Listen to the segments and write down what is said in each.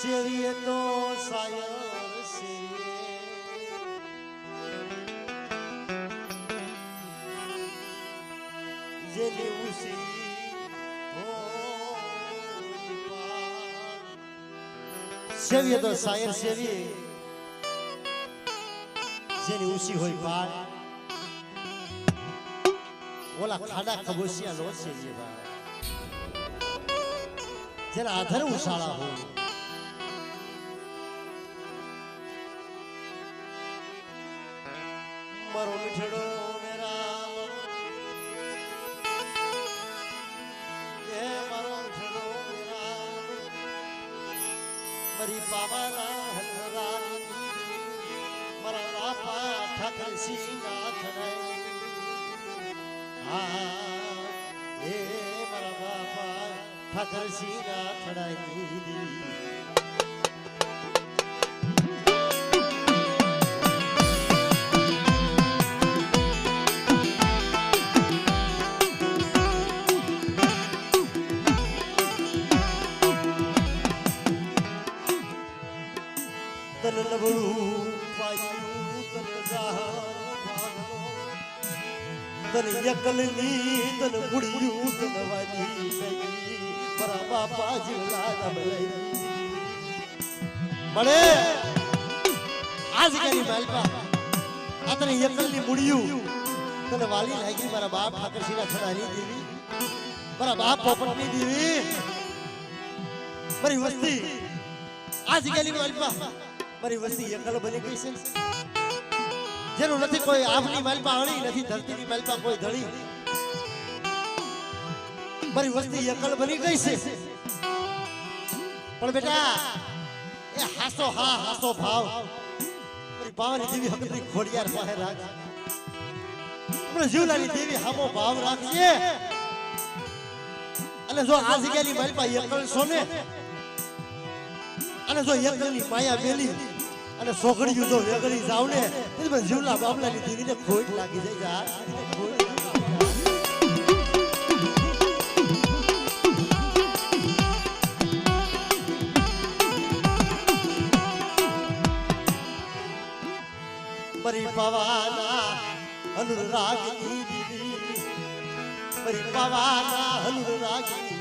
સેવીએ તો સાયર સેવીએ જેની ઉસી સેવીએ તો સાયર સેવીએ જેની ઉસી હોય પાર ઓલા ખાડા ખબોશિયા લો સેવીએ ભાઈ જેના આધારે ઉશાળા હોય મારો મીઠડો મેરા એ મારો મીઠડો મેરા મારી બાબાના હલરાની મારા બાપા ઠાકર સિંહનાથ હા એ મારા બાપા ઠાકર સિંહનાથ થડાઈ તન નબળું પાયું તન જાહર તન યકલની તન બુડિયું તન વાલી મારા બાપા જીવલા દબલઈ મળે આજ કરી માલપા આ તને યકલની બુડિયું તન વાલી લાગી મારા બાપ ઠાકરસિંહના છડાની દેવી મારા બાપ પોપટની દેવી મારી વસ્તી આજ ગેલી માલપા મારી વસ્તી એકલ બની ગઈ છે જેનું નથી કોઈ આભની માલપા હળી નથી ધરતીની માલપા કોઈ ધળી મારી વસ્તી એકલ બની ગઈ છે પણ બેટા એ હાસો હા હાસો ભાવ મારી પાવાની દેવી હકની ખોડિયાર પાસે રાખ આપણે જીવલાની દેવી હામો ભાવ રાખજે અને જો આ જગ્યાની માલપા એકલ સોને અને જો એકલની માયા બેલી અને સોગડીયું જો વેગળી જાવ ને તો જીવલા બાબલાની દેવીને ખોટ લાગી જાય મરી પવાના અનુરાગની દેવી મરી પવાના અનુરાગની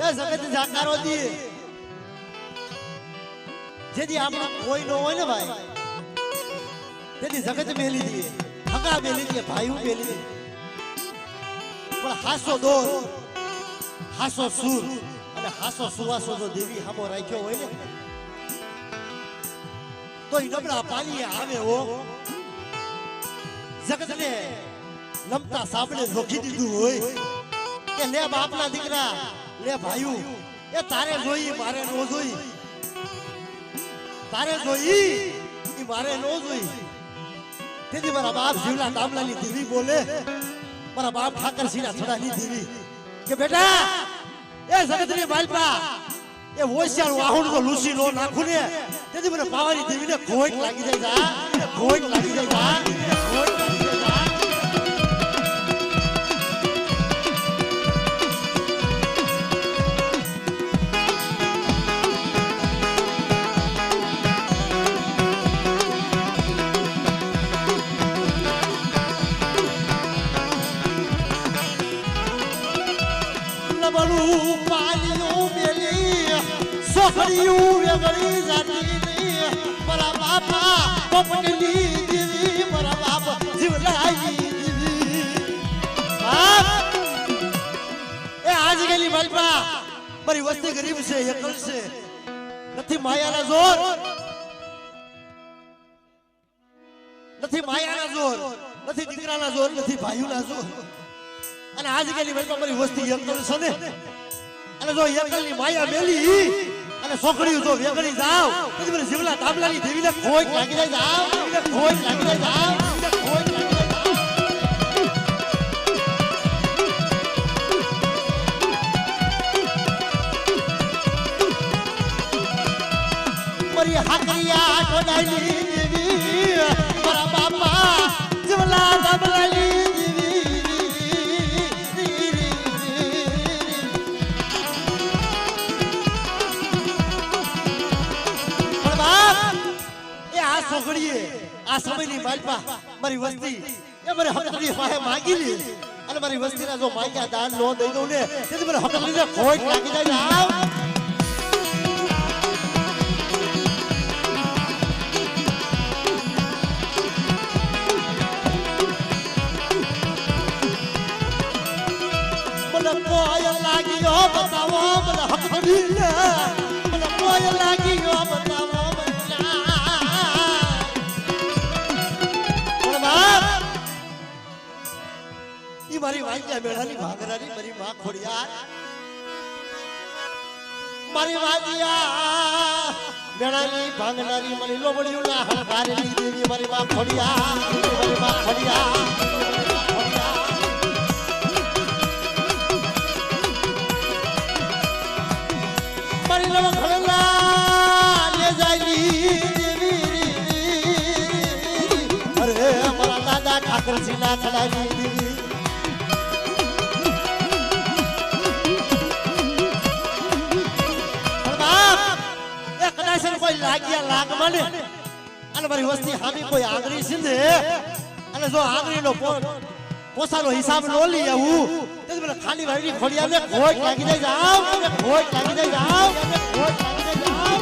એ જગત જાકારો દી જેથી આપણો કોઈ ન હોય ને ભાઈ તેથી જગત મેલી દી હગા મેલી દી ભાઈઓ મેલી દી પણ હાસો દોર હાસો સુર અને હાસો સુવાસો જો દેવી હામો રાખ્યો હોય ને તો ઈ નબળા પાણી આવે હો જગતને નમતા સાંભળે જોખી દીધું હોય કે લે બાપના દીકરા લે ભાઈઓ એ તારે જોઈ મારે નો જોઈ તારે જોઈ ઈ મારે નો જોઈ તેથી મારા બાપ જીવલા દામલાની દેવી બોલે મારા બાપ ઠાકરસિંહના છડાની દેવી કે બેટા એ જગતની માલપા એ ઓશિયાળ વાહુણ તો લૂસી નો નાખું ને તેથી મને પાવાની દેવીને ખોટ લાગી જાય ખોટ લાગી જાય ખોટ સોખડીયું વેગળી જાતી ની મારા બાપા પોપટની દેવી મારા બાપ જીવલાઈ દેવી બાપ એ આજ ગેલી માલપા મારી વસ્તી ગરીબ છે એકલ છે નથી માયાના જોર નથી માયાના જોર નથી દીકરાના જોર નથી ભાઈઓના જોર અને આજ ગેલી માલપા મારી વસ્તી એકલ છે ને અને જો એકલની માયા મેલી અને સોકડીયું જો વેગળી જાવ પછી મને જીવલા દામલાની દેવીને ખોટ લાગી જાય જાવ ખોટ લાગી જાય જાવ ખોટ લાગી જાય જાવ મરી હાકરિયા ટોડાની દેવી મારા બાપા જીવલા દબલાલી છોકરીએ આ સમયની માલપા મારી વસ્તી એ મને હકની પાસે માંગી લે અને મારી વસ્તીના જો માંગ્યા દાન નો દઈ દઉં ને તેથી મને હકની ખોટ લાગી જાય આવ મને કોઈ લાગ્યો બતાવો મને હકની મને કોઈ લાગ્યો બતાવો મારી વાંજ્યા મેળાની ભાગરાની મારી માં ખોડિયાર મારી વાંજ્યા મેળાની ભાગનારી મારી લોબડિયું ના હળગારેલી દેવી મારી માં ખોડિયાર મારી માં ખોડિયાર મારી નવા ખળલા લે જાયલી દેવી અરે મારા દાદા ઠાકરજી ના ખડાની દેવી કોઈ લાગ્યા લાગ મને અને મારી વસ્તી હામી કોઈ આંગળી સિંધે અને જો આંગળીનો પોસાનો હિસાબ નો લઈ આવું તો મને ખાલી વાળી ખોડિયાને ખોટ લાગી જાય જાવ ખોટ લાગી જાય જાવ ખોટ લાગી જાય જાવ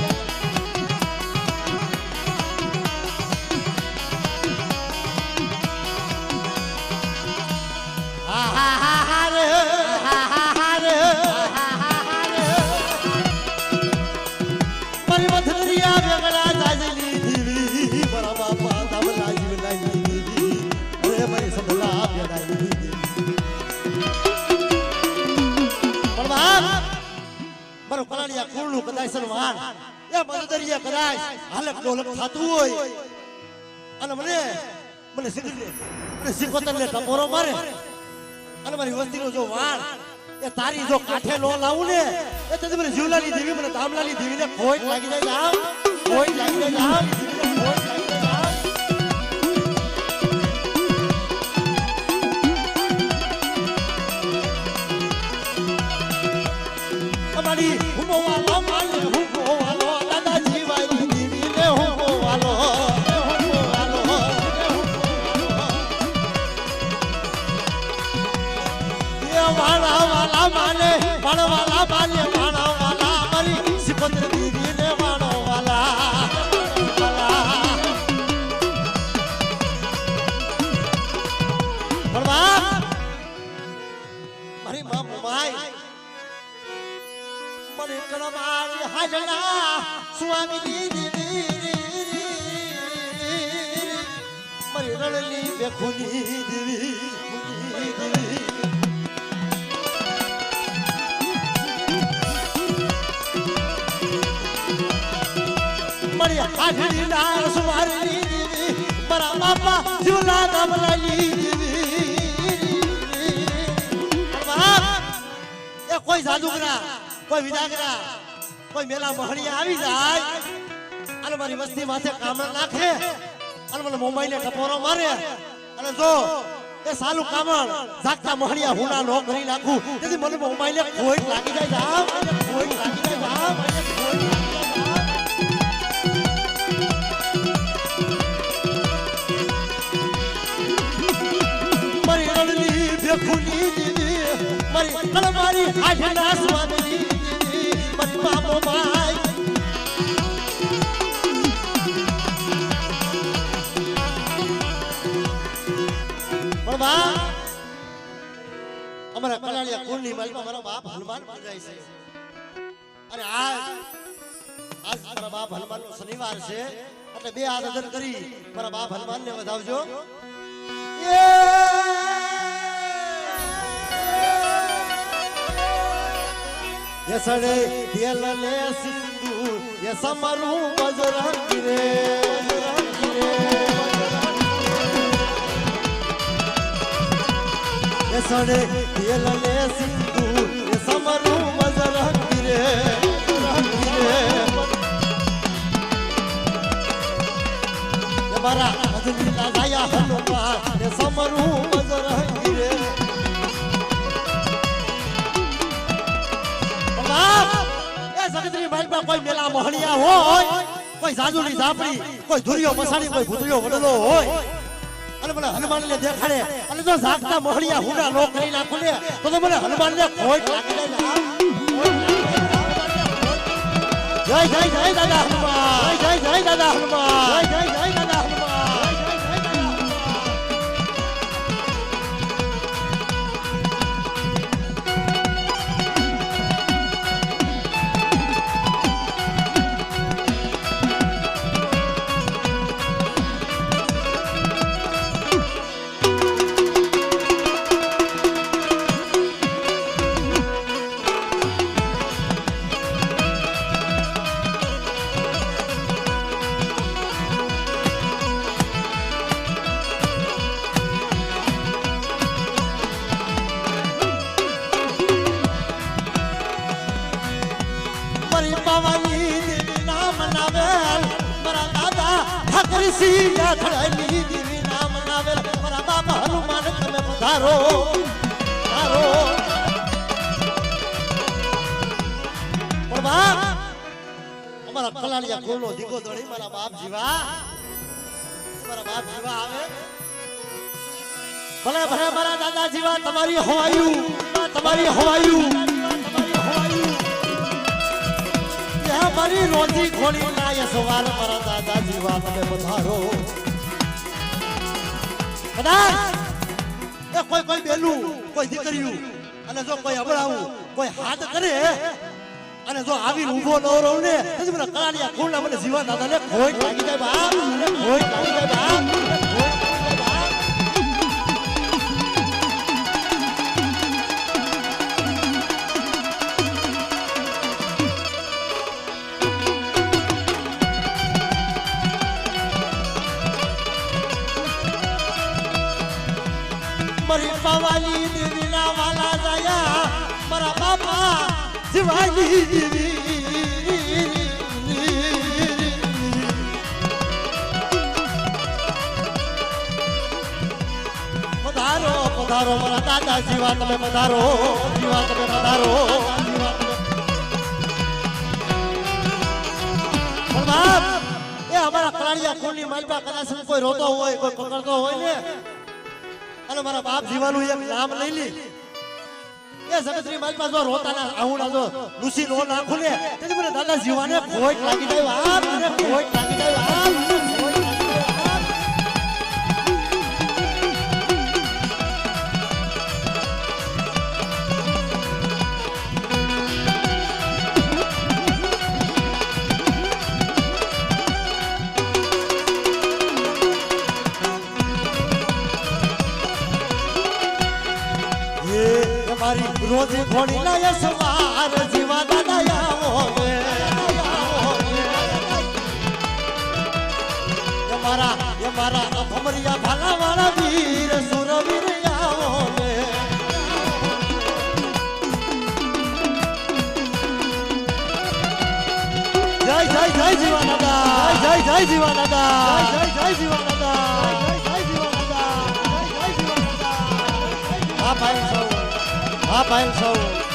હા હા હા હા રે હા હા હા રે મારી મથરિયા વેગડા જાજલી દીવી મારા બાપા દબલા જીવલાઈ દીવી અરે મારી સબલા બેડાઈ દીવી પણ બાપ મારો કલાડિયા કુળનું કદાચ સન્માન એ મદદરિયા કદાચ હાલક ડોલક થાતું હોય અને મને સિકોતરને ટપોરો મારે અને મારી વસ્તીનો જો વાળ એ તારી જો કાઠે નો લાવું ને એ તે મને જીવલાની દેવી મને દામલાની દેવીને ખોટ લાગી જાય આમ ખોટ લાગી જાય આમ ખોટ લાગી જાય આમ અમારી હુમો વાલો માને હુમો વાલો દાદા જીવાની દેવીને હુમો વાલો વાલા વાલા માને વાળવાલા માને વાળા વાલા મારી સિકોતર દીવી ને વાળો વાલા ભણવા મારી માં મોમાઈ મને કળમારી હાજરા સ્વામી દીવી મારી રણલી બેખુની દેવી મારી હાજરી ના સુમારી દેવી મારા બાપા જીવલા દબલાલી દેવી એ કોઈ જાદુગરા કોઈ વિદાગરા કોઈ મેલા મહણિયા આવી જાય અને મારી વસ્તી માથે કામણ નાખે અને મને મોબાઈલે ટપોરો મારે અને જો એ સાલું કામણ જાગતા મહણિયા હુના નો કરી નાખું તેથી મને મોબાઈલે ખોટ લાગી જાય જાવ ખોટ લાગી જાય જાવ ખોટ ખુલી દીદી મારી કળમારી હાજના સ્વામી દીદી મારી બાપો ભાઈ પણ બા અમારા કલાળિયા કુળની માલમાં મારો બાપ હનુમાન બની જાય છે અને આજ મારા બાપ હનુમાનનો શનિવાર છે એટલે બે આરાધન કરી મારા બાપ હનુમાનને વધાવજો સડે તેલ ને સિંદૂર એ સમરું બજરંગી રે એ સડે તેલ ને સિંદૂર એ સમરું બજરંગી રે મારા ઉજલી લાયા હનુમાન ને સમરું બજરંગી રે બાપ એ જગતની માલપા કોઈ મેલા મોહણિયા હોય કોઈ સાજુની ઝાપડી કોઈ ધુરિયો મસાણી કોઈ ભૂતરિયો વડલો હોય અને મને હનુમાનને દેખાડે અને જો જાગતા મોહણિયા હુડા નો કરી નાખું ને તો મને હનુમાનને ખોટ લાગી જાય જય જય જય દાદા હનુમાન જય જય જય દાદા હનુમાન જય જય જય દાદા હનુમાન કલાડિયા કોલનો દીકો દોડી મારા બાપ જીવા આવે ભલે ભલે મારા દાદા જીવા તમારી હોવાયું મારી રોજી ખોલી ના સવાર મારા દાદા જીવા તમે પધારો કદાચ એ કોઈ બેલું કોઈ દીકરીયું અને જો કોઈ અબળાવું કોઈ હાથ કરે અને જો આવી ઊભો ન રહું ને તો મને કલાડિયા ખોલના મને જીવા દાદાને ખોટ લાગી જાય બાપ ખોટ લાગી જાય બાપ મરી પવાલી દેવીના વાલા જાયા મારા બાપા શિવાજી દેવી પધારો પધારો મારા દાદા જીવા તમે પધારો જીવા તમે પધારો એ અમારા કલાડિયા કુંડની માલપા કદાચ કોઈ રોતો હોય કોઈ પકડતો હોય ને અને મારા બાપ જીવાનું એક નામ લઈ લી એ જગતની માલપા જો રોતાના આહુડા જો લુસી નો નાખું ને તેથી મને દાદા જીવાને ખોટ લાગી જાય બાપ મને ખોટ લાગી જાય બાપ રોજી ઘોડી લાય સવાર જીવા દાદા આવો મારા અભમરિયા ભાલા વાળા વીર સુરવીર આવો જય જય જય જીવા દાદા જય જય જીવા દાદા જય જય જીવા દાદા જય જય જીવા દાદા જય જય જીવા દાદા હા ભાઈ સૌ હા ભાઈ સૌ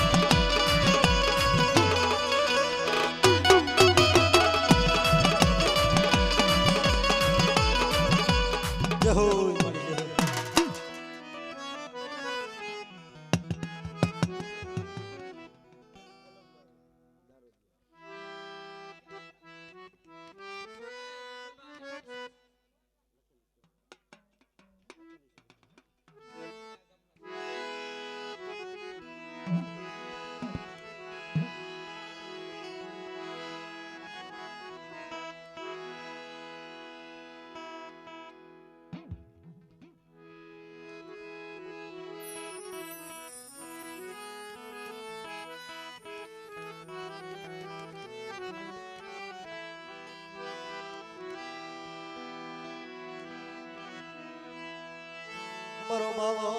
મારો બાવો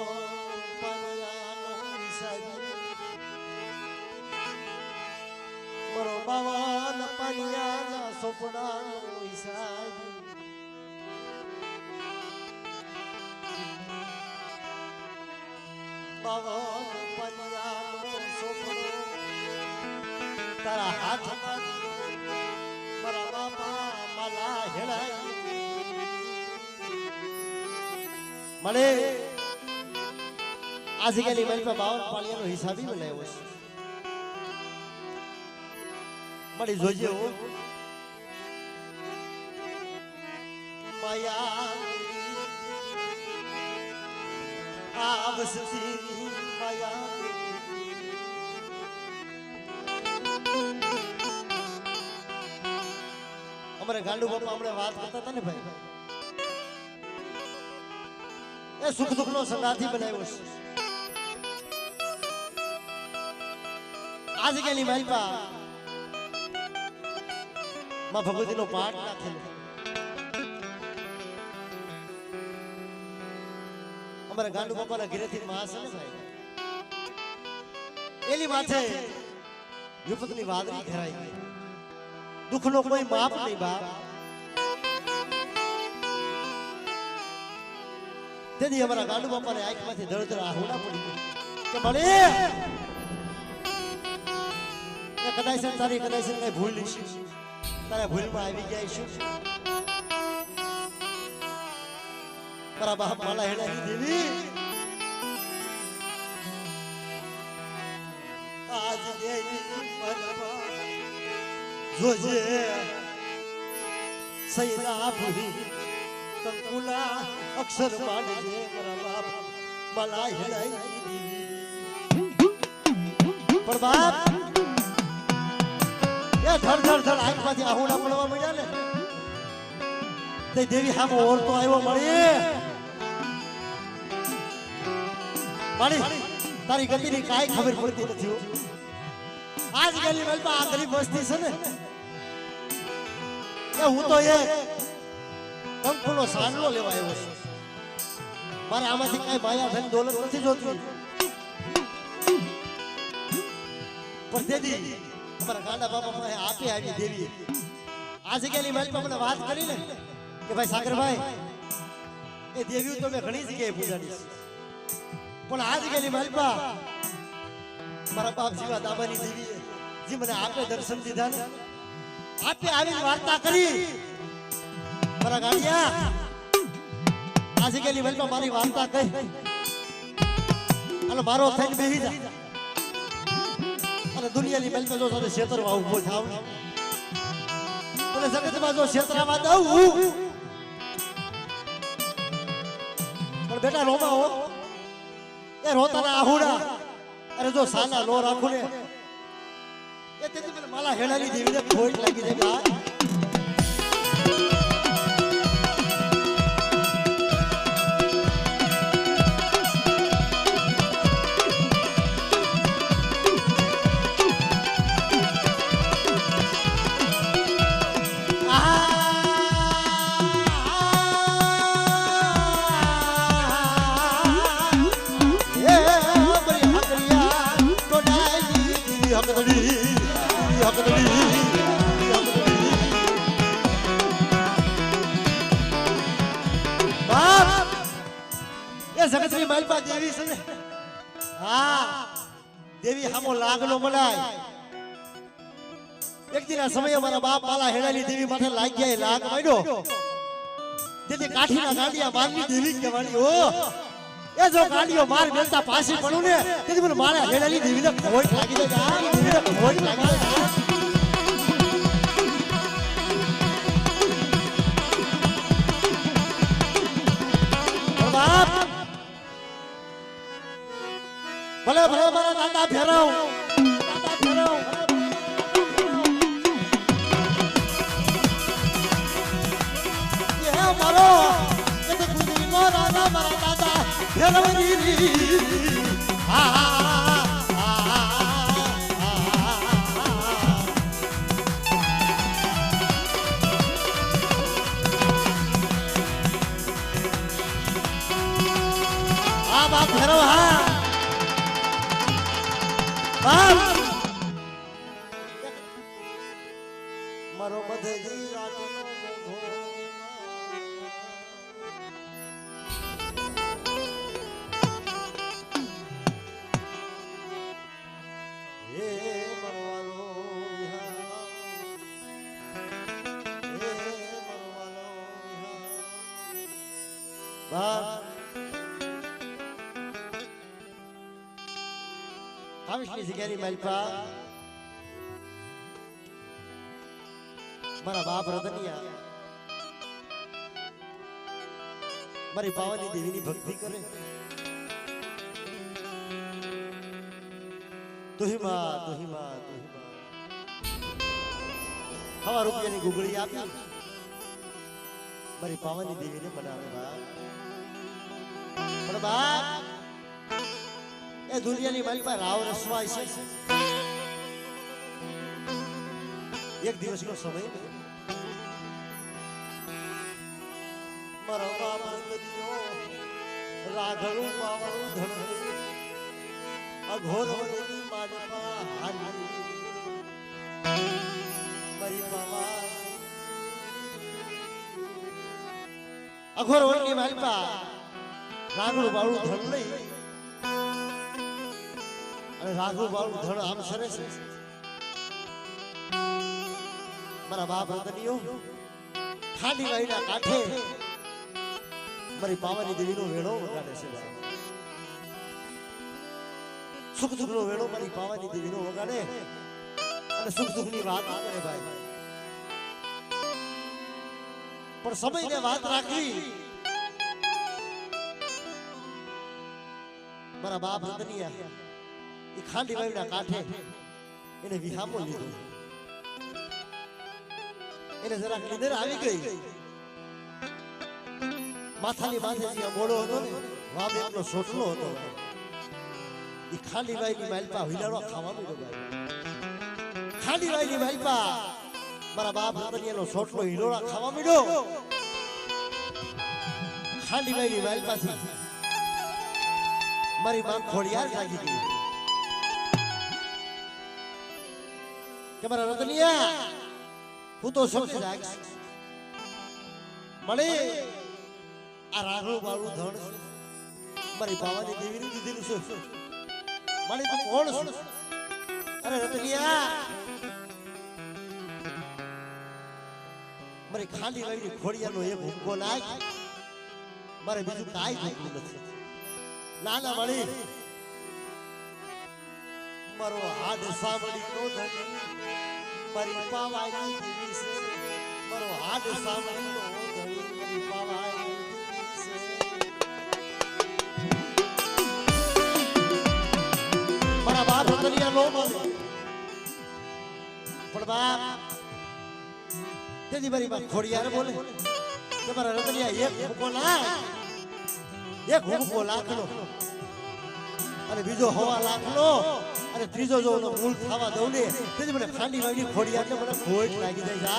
પાનિયાનો વિસાજી મારો બાવાનો પાનિયાના સોપડાનો વિસાજી બાવન પનિયાનો સોપડો તારા હાથમાં મારા બાપા માલા હેળાઈ મને આ જગ્યાની મારી પાસે 52 પાળિયાનો હિસાબી બનાવ્યો છે મળી જોજે હો માયા આવસતી માયા અમારે ગાંડુ બાપા હમણે વાત કરતા હતા ને ભાઈ એ સુખ દુઃખ નો સંગાથી બનાવ્યો છે આ જગ્યાની મારી પા માં ભગવતી નો પાઠ નાખેલો અમારા ગાંડુ બાપાના ઘરેથી માં છે ને ભાઈ એની માથે વિપતની વાદળી ઘેરાઈ ગઈ દુઃખનો કોઈ માપ નહીં બાપ તેથી અમારા ગાંડુ બાપાને આંખમાંથી દળદળ આહુડા પડી ગઈ કે મળે કદાચ તારી કદાચ કઈ ભૂલ છે તારા ભૂલમાં આવી ગયા શું મારા બાપ માલા હેડાની દેવી આજ દેવી જોજે સૈરા ભૂલી કંકુલા અક્ષર માંડજે મારા બાપ માલા હેડાની દેવી પણ બાપ એ ધડ ધડ ધડ આંખમાંથી આહુડા પડવા મળ્યા ને તે દેવી હામો ઓરતો આવ્યો મળી તારી ગતિની કાંઈ ખબર પડતી નથી આજ ગલી વેલમાં આ ગરીબ વસ્તી છે ને એ હું તો એ કંકુનો સાંડલો લેવા આવ્યો છું મારે આમાંથી કાંઈ માયા ધન દોલત નથી જોતી પણ દેદી અમારા ગાંડા બાપા પાસે આપી આવી દેવી આ જગ્યાની માલિક મને વાત કરી ને કે ભાઈ સાગરભાઈ એ દેવી તો મેં ઘણી જગ્યાએ પૂજાડી પણ આ જગ્યાની માલિક મારા બાપ જીવા દાબાની દેવી જે મને આપે દર્શન દીધા ને આપે આવી વાર્તા કરી મારા ગાંડિયા આ જગ્યાની માલિક મારી વાર્તા કહી અને મારો થઈને બેહી જા દુનિયાની બેલમાં જો સાથે ક્ષેત્રમાં ઉભો થાવ અને જગતમાં જો ક્ષેત્રમાં દઉં પણ બેટા રોમા હો એ રોતાના આહુડા અરે જો સાલા નો રાખું ને એ તેથી મને માલા હેડાની દેવીને ખોટ લાગી જાય જગતની માલપા દેવી છે ને હા દેવી હામો લાગનો મનાય એક દિના સમયે મારા બાપ માલા હેડાની દેવી માથે લાગી ગયા લાગ માંડ્યો તેથી કાઠીના ગાંડિયા મારની દેવી કહેવાની ઓ એ જો ગાંડિયો માર મેલતા પાછી પડું ને તેથી મને મારા હેડાની દેવીને ખોટ લાગી જાય દેવીને ખોટ લાગી જાય બાપ ભલે ભલે મારા દાદા ફેરવ એ મારો એ તો કુદરીનો રાજા મારા દાદા ફેરવરી બાપ ફેરવ હા મારો બધે રાતનો બાવીસની જગ્યાની માલપા મારા બાપ રતનિયા મારી પાવાની દેવીની ભક્તિ કરે. તુહિમા તુહિમા તુહિમા હવા રૂપિયાની ગુગળી આપી મારી પાવાની દેવીને બનાવે બાપ. પણ બાપ એ દુનિયાની માલપા રાવ રસવાય છે. એક દિવસનો સમય મારો બાપ રતનિયો રાઘણું પાવણું ધણ અઘોર વરની માલપા હાલી મારી પાવા અઘોર વરની માલપા રાઘણું બાવળું ધણ લઈ અને રાઘુ બાવળું ધણ આમ સરે છે. મારા બાપ રતનિયો ખાલી વાઈના કાંઠે મારી પાવાની દેવીનો વેણો વગાડે છે. સુખ દુઃખનો વેણો મારી પાવાની દેવીનો વગાડે અને સુખ દુઃખની વાત કરે ભાઈ. પણ સમયને વાત રાખવી મારા બાપ રતનિયા એ ખાલી વાઈના કાંઠે એને વિહામો લીધો. એને જરાક નીંદર આવી ગઈ. માથાની માથે જે મોડો હતો ને વામ એકલો સોટલો હતો. એ ખાલી વાઈની માલપા હિલાડો ખાવા માંડ્યો ભાઈ. ખાલી વાઈની માલપા મારા બાપ રતનિયાનો સોટલો હિલોડા ખાવા માંડ્યો. ખાલી વાઈની માલપાથી મારી માં ખોડિયાર લાગી ગઈ કે મારા રતનિયા હું તો સમજી રાખીશ. મળે આ રાઘણું બાળું ધણ મારી બાવાની દેવીનું દીધેલું છે. મારી તું કોણ છું? અરે રતનિયા મારી ખાલી વાળી ખોડિયાનો એક હુંકો નાખ. મારે બીજું કાંઈ જોઈતું નથી. નાના મળી મારો હાડ સાંભળી નો ધણી મારી પાવાની દેવી છે. મારો હાડ સાંભળી નો ધણી મારી પાવાની મારા બાપ રતનિયા નો મળે. પણ બાપ તેથી મારી બાપ ખોડિયાર બોલે કે મારા રતનિયા એક હુંકો લાખ, એક હુંકો લાખનો અને બીજો હવા લાખનો અને ત્રીજો જો મૂળ ખાવા દઉં ને તેથી મને ખાંડી વાળી ખોડિયારને મને ખોટ લાગી જાય છે.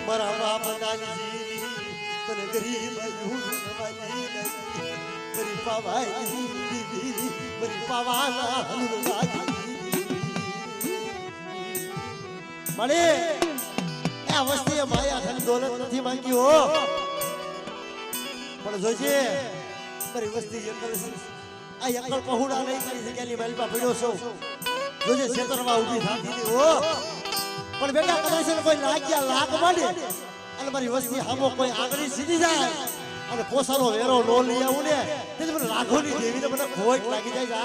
મારા બાપ દાદાજી તને ગરીબ મારી પાવાઈ દીવી મારી પાવાના હનુમાજી મળે એ વસ્તી માયા ખાલી દોલત નથી માંગી હો. પણ જોજે મારી વસ્તી એકલ આ એકલ પહોળા લઈ તારી જગ્યાની માલપા પડ્યો છો. જોજે ખેતરમાં ઊભી થાતી હો. પણ બેટા કદાચ કોઈ લાગ્યા લાગ માંડે અને મારી વસ્તી હામો કોઈ આગળ સીધી જાય અને પોસાનો વેરો નો લઈ આવું ને તેથી મને રાઘોની દેવીને મને ખોટ લાગી જાય.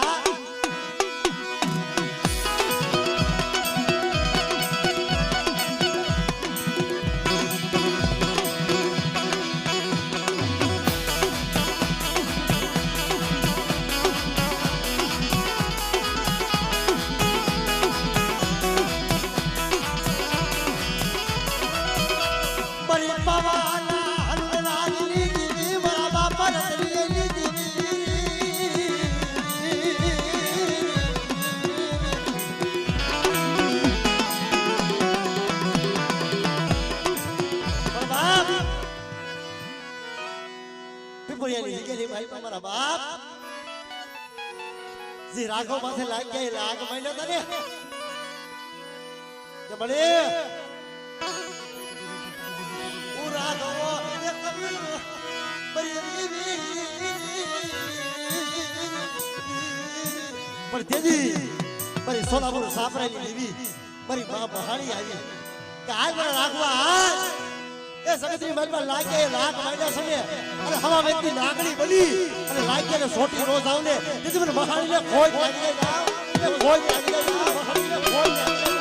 મારા બાપ જે રાઘવ માથે લાગ ગયા લાગ માંડ્યો તને કે મળે ઓ રાઘવ એ કબીર બરી દેવી પણ તેજી મારી સોલાપુર સાપરાની દેવી મારી મા બહાણી આવી કે હાલ મને રાખવા હાલ એ સગતરી મલમાં લાગે લાખ માંડ્યા સમય અને હવા વેચતી નાગડી બની અને લાગે ને સોટી રોજ આવને તેથી મને મહાણીને ખોજ લાગી જાય એ ખોજ લાગી જાય મહાણીને ખોજ લાગી જાય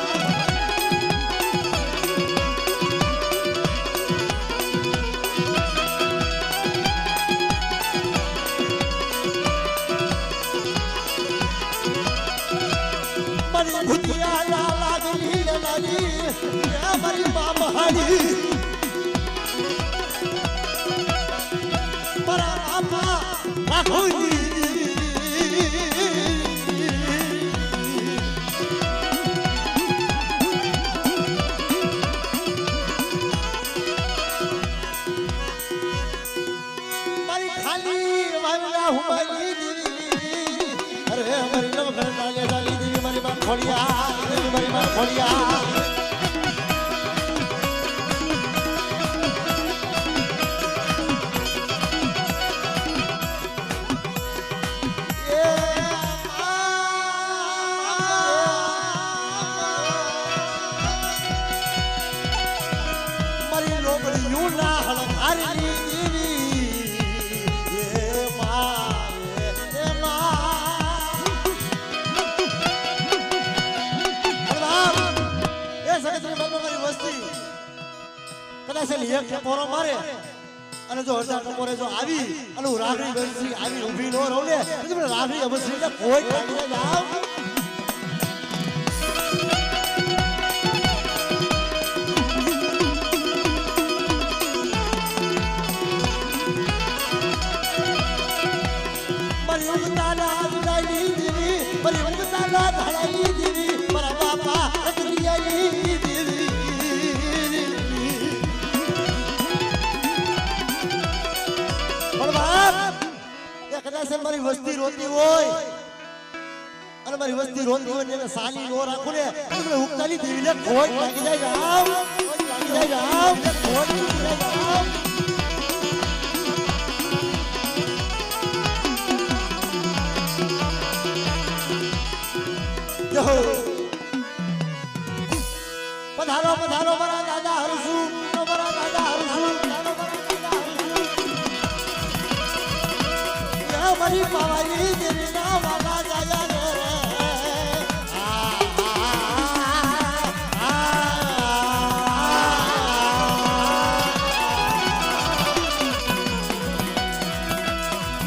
મારી ભૂતિયા લાગલી લાલી એ મારી બામહાડી મારા બાપા રાખોજી મારી ખાલી વાવલા હુમાલી દીવી અરે મારી નવઘર નાલે ડાલી દીવી મારી બાપ ખોડિયા મારી બાપ ખોડિયા એક ટપોરો મારે અને જો અડધા ટપોરે જો આવી અને હું રાગડી બનસી આવી ઊભી નો રહું ને તો મને રાગડી અવશ્ય ને કોઈ લાગીને જાવ મારી ઉગતાના ધડાઈ દીવી મારી ઉગતાના ધડાઈ દીવી મારા બાપા અકરિયાઈ દીવી મારી વસ્તી રોતી હોય અને મારી વસ્તી રોતી હોય ને સાલી નો રાખું ને મને ઉગતાની દેવીને ખોટ લાગી જાય જાવ લાગી જાય જાવ ખોટ લાગી જાય જાવ પધારો પધારો મારા દાદા હરસુ મારા દાદા હરસુ મારી પાવાની દેવી ના વાલા જાયા રે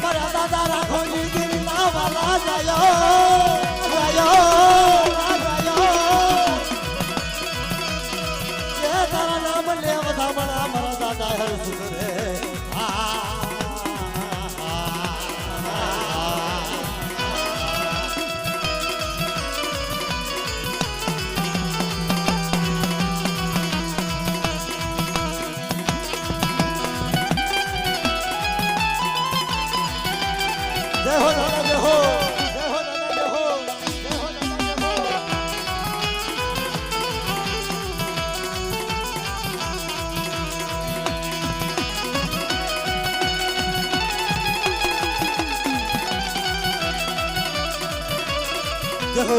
મારા દાદા રાખોની દેવી ના વાલા જાયો એ તારા નામ લે વધામણા મારા દાદા હરસુ રે જય હો દાદા જય હો જય હો દાદા જય હો જય હો દાદા જય હો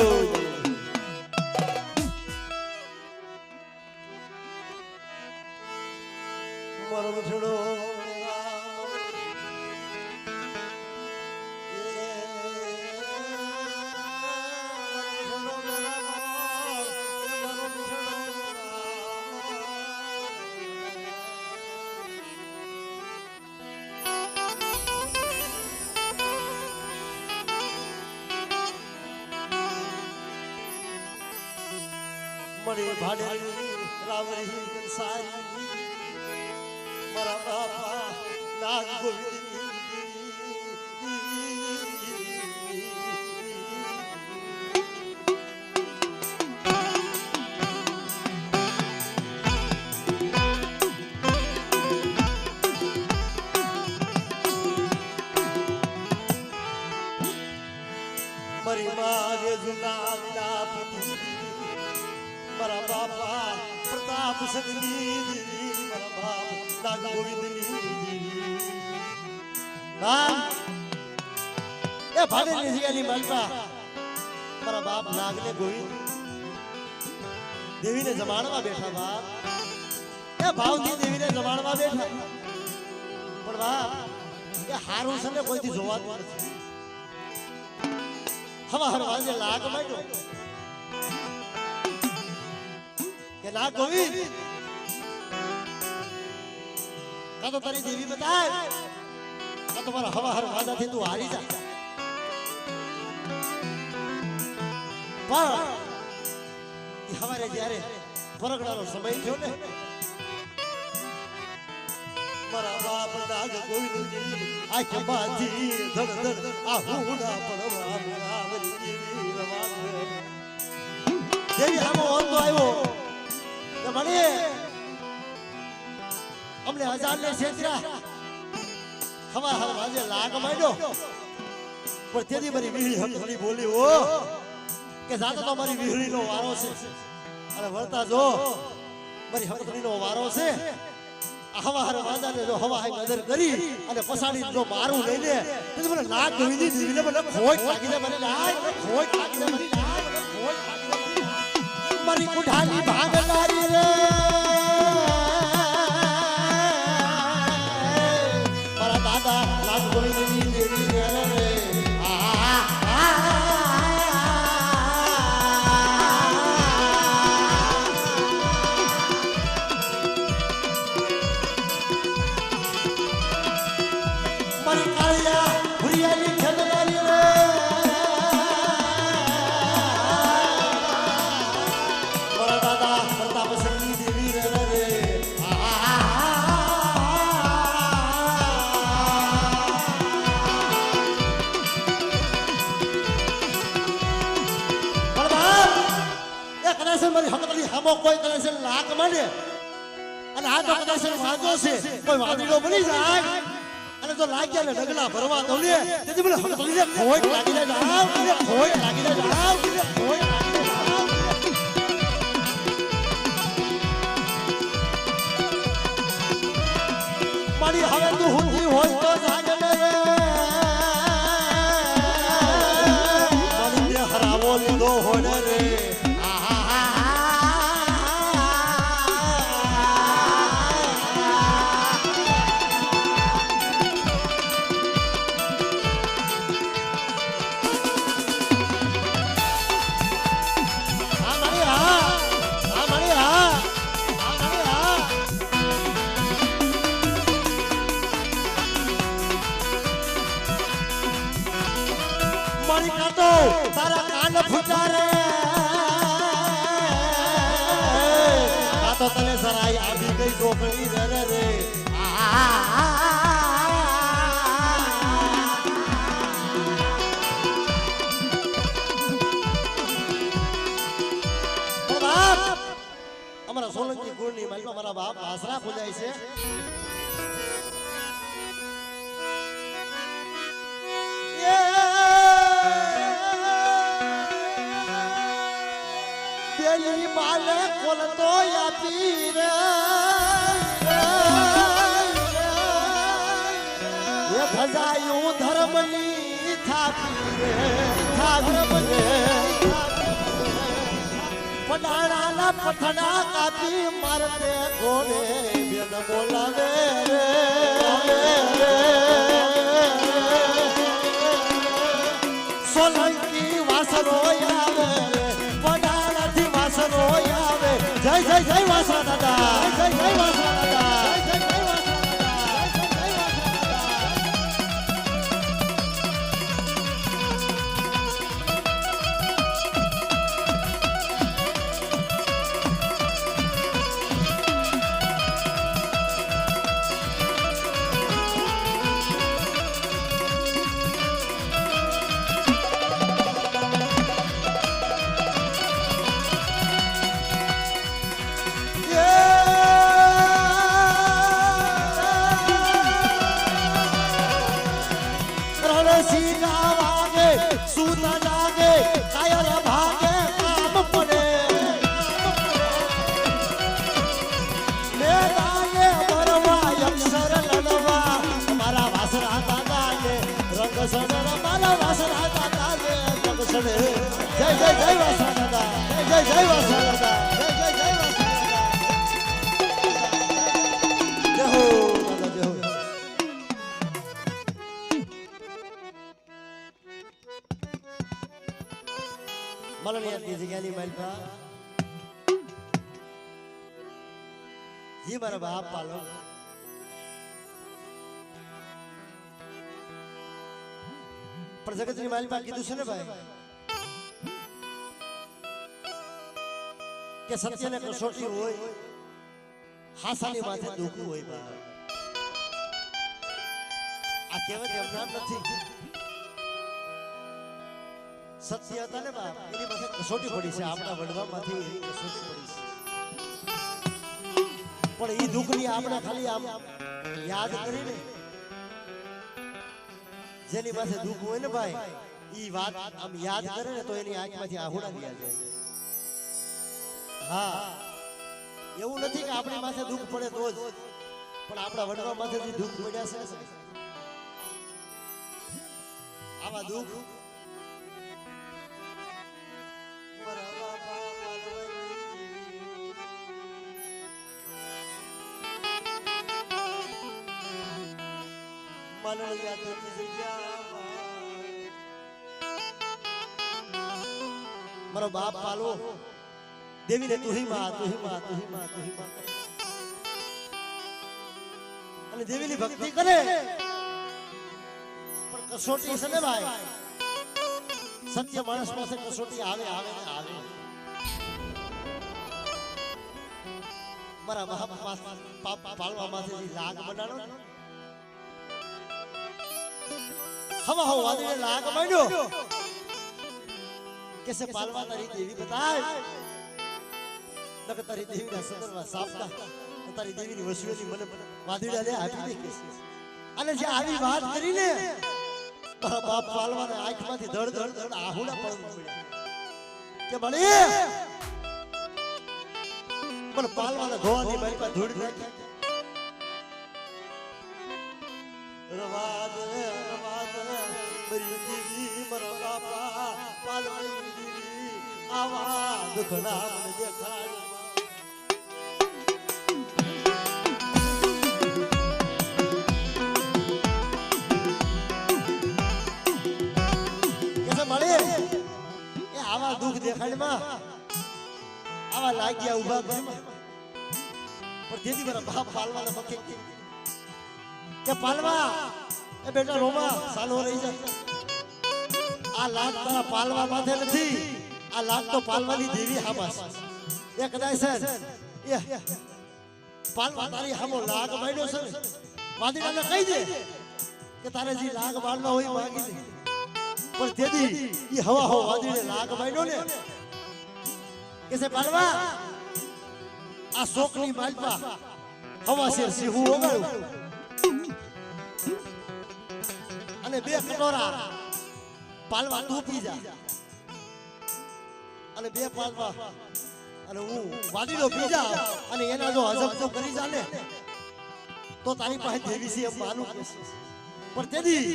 મરમ છોડો मरे भाड़े रावरी कंसारी मरा बापा नाग गोविंद मरी मारे जुना મારા બાપા પ્રતાપ સંગની મારા બાપ નાગ ગોવિંદની નામ એ ભાડેની જગ્યાની માલપા મારા બાપ નાગને ગોવિંદ દેવીને જમાડવા બેઠા બાપ એ ભાવથી દેવીને જમાડવા બેઠા પણ બાપ એ હારું છે ને કોઈથી જોવાતું નથી હવાર વાજે લાગ માંડ્યો કે ના ગોવિંદ કા તો તારી દેવી બતાય કા તો મારા હવાર વાજાથી તું હારી જા પણ એ હવારે જ્યારે પરગડાનો સમય થયો ને મારા બાપ નાગ ગોવિંદની આંખમાંથી ધડ ધડ આ હુડા પડવા મેરાવરી દેવી રવાન દેવી આમો ઓળતો આવ્યો કે મને અમને હજારને છેતરા હવા હર વાજે લાગ માંડ્યો પણ તેથી મારી વીહળી હકડી બોલી ઓ કે જાતો તો મારી વીહળીનો વારો છે અને વળતા જો મારી હકડીનો વારો છે હવા હર વાજાને જો હવા હાઈ નજર કરી અને પસાડી જો મારું લઈને તો મને નાગ ગોવિંદી દેવીને મને ખોટ લાગી દે મને નાગ ખોટ લાગી દે મને નાગ ખોટ લાગી દે મારી કુઠાલી ભાગનારી રે મારા દાદા નાગ ગોવિંદી દેવી રે કોઈ કદાચ લાગ મળે અને આ તો કદાચ વાંધો છે કોઈ વાદળો બની જાય અને જો લાગ્યા ને ડગલા ભરવા દો ને તેથી મને હકલીને ખોટ લાગી જાય જાવ ખોટ લાગી જાય જાવ ખોટ લાગી જાય જાવ મારી હવે તું હુંદી હોય તો જાગે રે મારી ને હરાવો લીધો હોય રે તારા કાન ફૂટા રે આ તો તને સરાઈ આવી ગઈ ચોકડી રે રે અમારા સોલંકી ગુણની માલિકા મારા બાપ આસરા પૂજાય છે માલે કોલ તો આપી રે એ ભજાયું ધર્મની થાપી રે ધર્મને પડાણા પઠણા કાપી મારતે ગોળે બેન બોલાવે રે સોલંકી વાસરો આવે જય જય જય વાસણા દાદા જય જય વાસણા દાદા જય જય વાસણા सूता जागे कायर भागे काम पड़े मेदाने बरवा अक्षर लड़वा हमारा वासना दादा ये रंग सनर हमारा वासना दादा ये रंग सनर जय जय जय वासना दादा जय जय जय वासना दादा जय जय મલણિયાની જગ્યાની માલપા જી મારા બાપ પાલો પણ જગતની માલપા કીધું છે ને ભાઈ કે સત્યને કસોટી હોય હાસાની માથે દુઃખ હોય બા આ કહેવત એમ નામ નથી સત્ય હતા ને બાપ એની માથે કસોટી પડી છે આપણા વડવામાંથી કસોટી પડી છે પણ એ દુઃખની આપણે ખાલી આમ યાદ કરીને જેની પાસે દુઃખ હોય ને ભાઈ ઈ વાત આમ યાદ કરે ને તો એની આંખમાંથી આહુડા વ્યા જાય હા એવું નથી કે આપણી માથે દુઃખ પડે તો જ પણ આપણા વડવા માથે જે દુઃખ પડ્યા છે આવા દુઃખ મારો બાપ પાલો દેવી ને તુહી માં તુહી માં તુહી માં તુહી માં અને દેવીની ભક્તિ કરે પણ કસોટી છે ને ભાઈ સત્ય માણસ પાસે કસોટી આવે આવે ને આવે મારા બાપ પાલવા માંથી લાગ બનાડો हवा हो वादे लाग मांडो कैसे पालवा तारी देवी बताए नक तारी देवी ना सदरवा साफता तारी देवी ની વસુએની મને વાદીડા લે આપી દે કેસે અને જે આવી વાત કરીને મારા બાપ પાલવાને આંખમાંથી ધડ ધડ ધડ આહુડા પડવા મળ્યા કે બળી મને પાલવાને ધોવાની મારી પાસે ધૂળ નાખી રવાદ મારા બાપા પાલવાની દેવી આવા દુખડા મને દેખાડ કેસે મળે એ આવા દુખ દેખાડમાં આવા લાગ્યા ઉભા ઘરમાં પણ જેથી મારા બાપ પાલવાને મકે કે પાલવા એ બેટા રોમા સાલો રહી જાય આ લાગ તારા પાલવા માથે નથી આ લાગ તો પાલવાની દેવી હામાસ એ કદાચ છે એ પાલવા તારી હામો લાગ માંડ્યો છે વાદીડાને કહી દે કે તારે જે લાગ બાળનો હોય માંગી દે પણ તેદી ઈ હવા હો વાદીડે લાગ માંડ્યો ને કે છે પાલવા આ શોકની માલપા હવા શેર સિંહું ઓગાળ્યું અને બે કટોરા પાલવા તું પી જા અને બે પાલવા અને હું વાદીડો પી જા અને એના જો હજમ તો કરી જા ને તો તારી પાસે દેવી છે એમ માનું પણ તેદી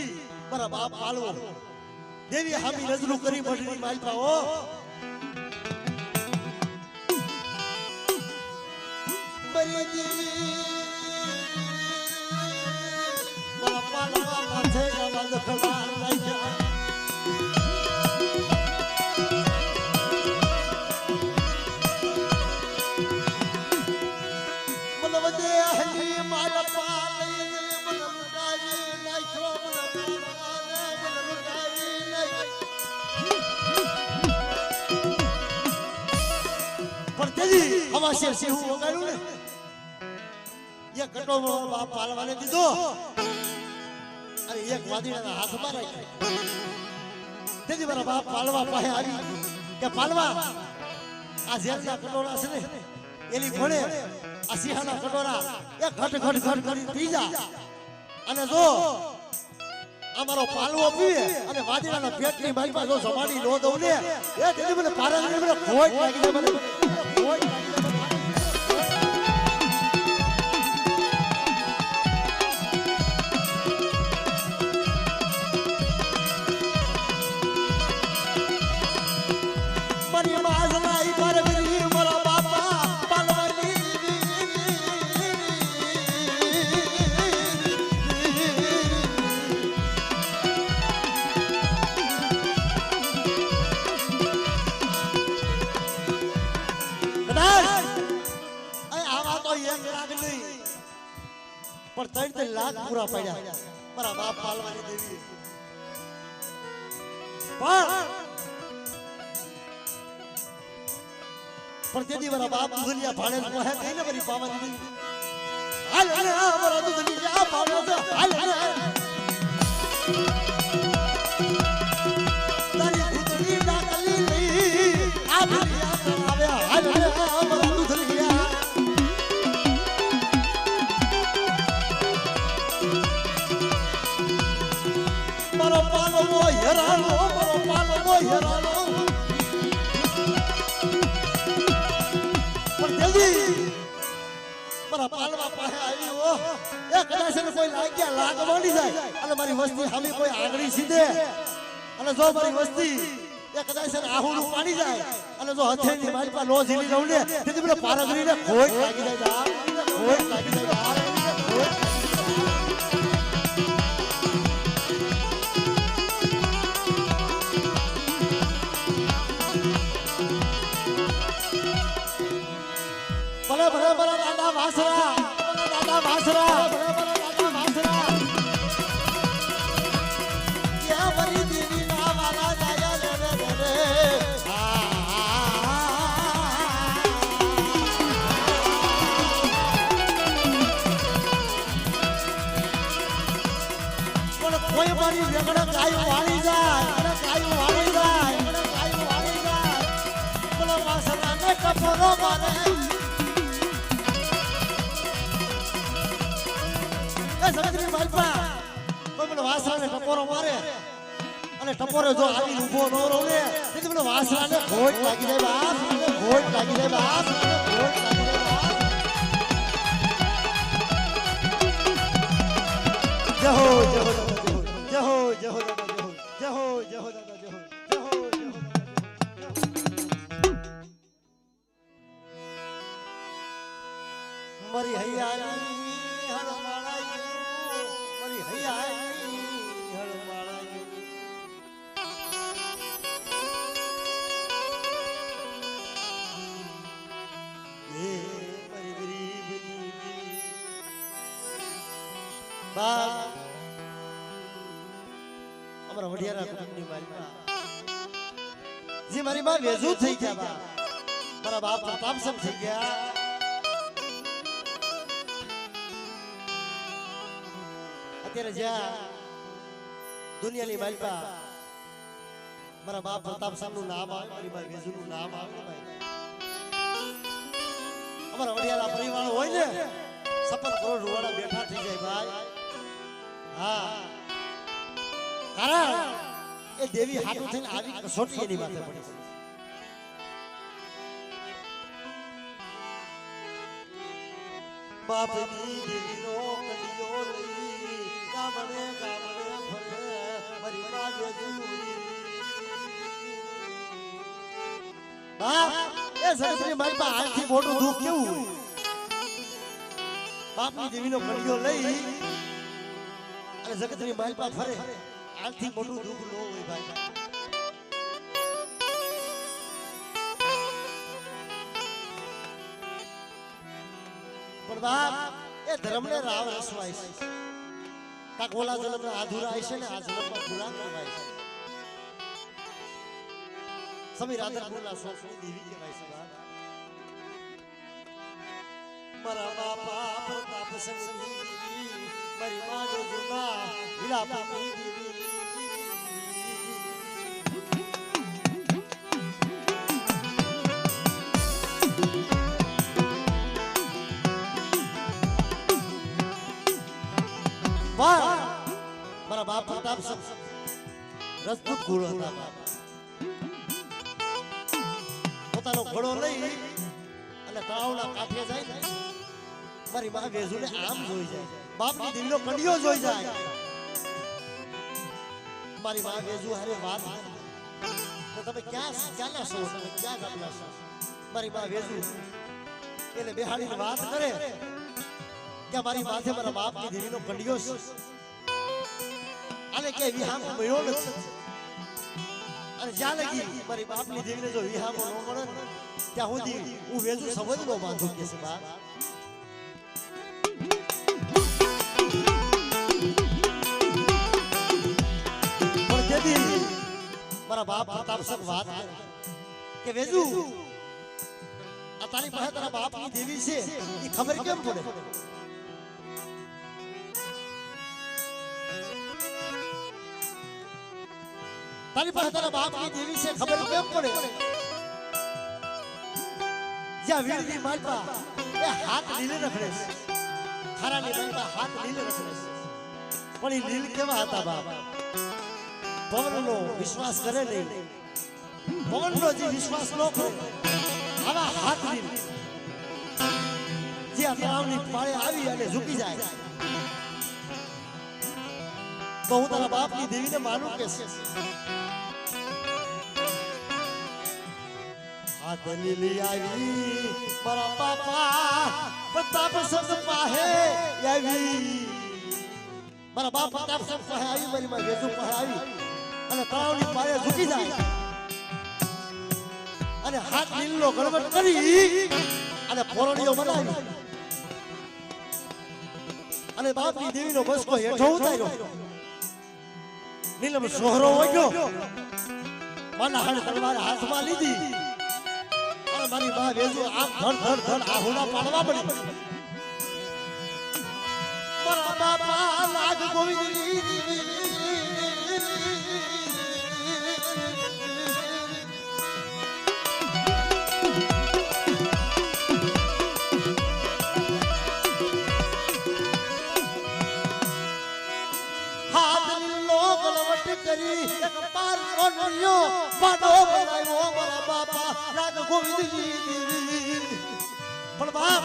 મારા બાપ પાલવો દેવી હામી નજરું કરી મઢની માલપા ઓ બરી દેવી મારા પાલવા માથે આવાજ ખડા લાગ્યા મનવદે હલી મારા પાલઈને મન લડાવી નાખ્યો મન પાલવાને મન લડાવી નાખ્યો પણ તેજી હવા શેર સિંહું વગાડ્યું ને એ કટો બાપ પાલવાને દીધો અને એક વાદીડાના હાથમાં રાખ્યો તેથી મારા બાપ પાલવા પાસે આવી કે પાલવા આ ઝેરના કટોરા છે ને એની ભણે આ સિંહાના કટોરા એક ઘટ ઘટ ઘટ કરી પી જા અને જો અમારો પાલવો પીવે અને વાદીડાના પેટની બાજુમાં જો જમાડી નો દઉં ને એ તેથી મને પારાને મને ખોટ લાગી જાય મને ખોટ લાગી પણ 3 લાખ પૂરા પડ્યા મારા બાપ પાલવાની દેવી પણ તેથી મારા બાપ દુનિયા ભાડે કોહે કઈને મારી પાવાની દેવી હાલ હાલ મારા દુનિયા ભાડે હાલ હાલ તારી ગુજરી ડાકલી લઈ આ દુનિયા આવે હાલ હાલ મારા દુનિયા મારો પાલો હેરાનો પણ જલ્દી મારા પાલવા પાસે આવ્યો એ કદાચ કોઈ લાગ્યા લાગ માંડી જાય અને મારી વસ્તી સામે કોઈ આગળી સીધે અને જો મારી વસ્તી એ કદાચ આહુનું પાડી જાય અને જો હથેળી મારી પાસે નો ઝીલી લઉં ને તેથી મને પારગરીને ખોટ લાગી જાય ખોટ લાગી જાય ભલે ભલે દાદા વાસરા ક્યાં ભરી દેવી ના વાલા જાયા રે પણ કોઈ મારી વેગડા ગાય વાળી જાય બોલો વાસરા ને કપરો મારે સગતરી માલપા કોઈ મને વાસરાને ટપોરો મારે અને ટપોરે જો આવી ઊભો ન રહે તેથી મને વાસરાને ખોટ લાગી જાય બાપ ખોટ લાગી જાય બાપ ખોટ લાગી જાય બાપ જય હો જય હો જય હો જય હો જય હો જય હો જય હો મરી હૈયાની અમારા વડિયારા કુટુંબની માલિકા જે મારી માં વેજુ થઈ ગયા મારા બાપ પ્રતાપસમ થઈ ગયા અત્યારે જ્યાં દુનિયાની માલિકા મારા બાપ પ્રતાપસમ નું નામ આવે મારી માં વેજુ નું નામ આવે ભાઈ અમારા વડિયારા પરિવાર હોય ને 56 કરોડ રૂવાડા બેઠા થઈ જાય ભાઈ હા કારણ એ દેવી હાટું થઈને આવી કસોટી એની માથે પડી બાપની દેવીનો કડિયો લઈ ગામડે ફરે મારી માં જોજુરી બાપ એ સરસ્વતી મારી પાસે આથી મોટું દુઃખ કેવું હોય બાપની દેવીનો કડિયો લઈ અને જગતની માલપા ફરે આથી મોટું દુઃખ ન હોય ભાઈ પણ બાપ એ ધર્મને રાવ રસવાય છે કાક ઓલા જન્મના આધુરા છે ને આ જન્મમાં પૂરા કરવાય છે સમી રાધનપુરના સોફની દેવી કહેવાય છે બાપ મારા બાપા પ્રતાપ સંગની દેવી મારી માં જો જુના વિલાપની દેવી મારા બાપ પ્રતાપ રજપૂત કુળ હતા પોતાનો ઘોડો લઈ અને તળાવના કાંઠે જાય મારી માં વેજુને આમ જોઈ જાય બાપની દિલનો કડિયો જોઈ જાય મારી માં વેજુ હારે વાત તો તમે ક્યાંના છો તમે ક્યાં ગામના છો મારી માં વેજુ એટલે બેહાડીને વાત કરે કે મારી માથે મારા બાપની દેવીનો કડિયો છે અને કે વિહામો મળ્યો નથી અને જ્યાં લગી મારી બાપની દેવીને જો વિહામો ન મળે ત્યાં સુધી હું વેજુ સમજ નો બાંધું કે છે બાપ પ્રતાપ સર વાત કે વેજુ આ તારી પાસે તારા બાપની દેવી છે એ ખબર કેમ પડે? તારી પાસે તારા બાપની દેવી છે ખબર કેમ પડે? જ્યાં વીરની માલપા એ હાથ લીલે રખડે છે, ખારાની માલપા હાથ લીલે રખડે છે, પણ એ લીલ કેવા હતા બાપ? પવનનો વિશ્વાસ કરે નહીં, પવનનો જે વિશ્વાસ ન કરે આવા હાથ લીલ જે આ તળાવની પાળે આવી અને ઝૂકી જાય તો હું તારા બાપની દેવીને માનું કે છે હાથ લીલી આવી મારા બાપા પ્રતાપ સર પાહે આવી, મારા બાપ પ્રતાપ સર પાહે આવી, મારી માં વેજુ પાહે આવી અને તળાવની પાળે ઝૂકી જાય અને હાથ લીલનો ગણવટ કરી અને પોરણીઓ બનાવી અને બાપની દેવીનો બસકો હેઠો ઉતાર્યો, નીલમ સોહરો વાગ્યો, માના હાડ તલવાર હાથમાં લીધી અને મારી બા વેજુ આમ ધડ ધડ ધડ આહુડા પાડવા પડી. મારા બાપા લાગ ગોવિંદની કરી એક પાર કોણિયો પાડો બનાવ્યો મારા બાપા લાગ ગોવિંદજી દેવી. પણ બાપ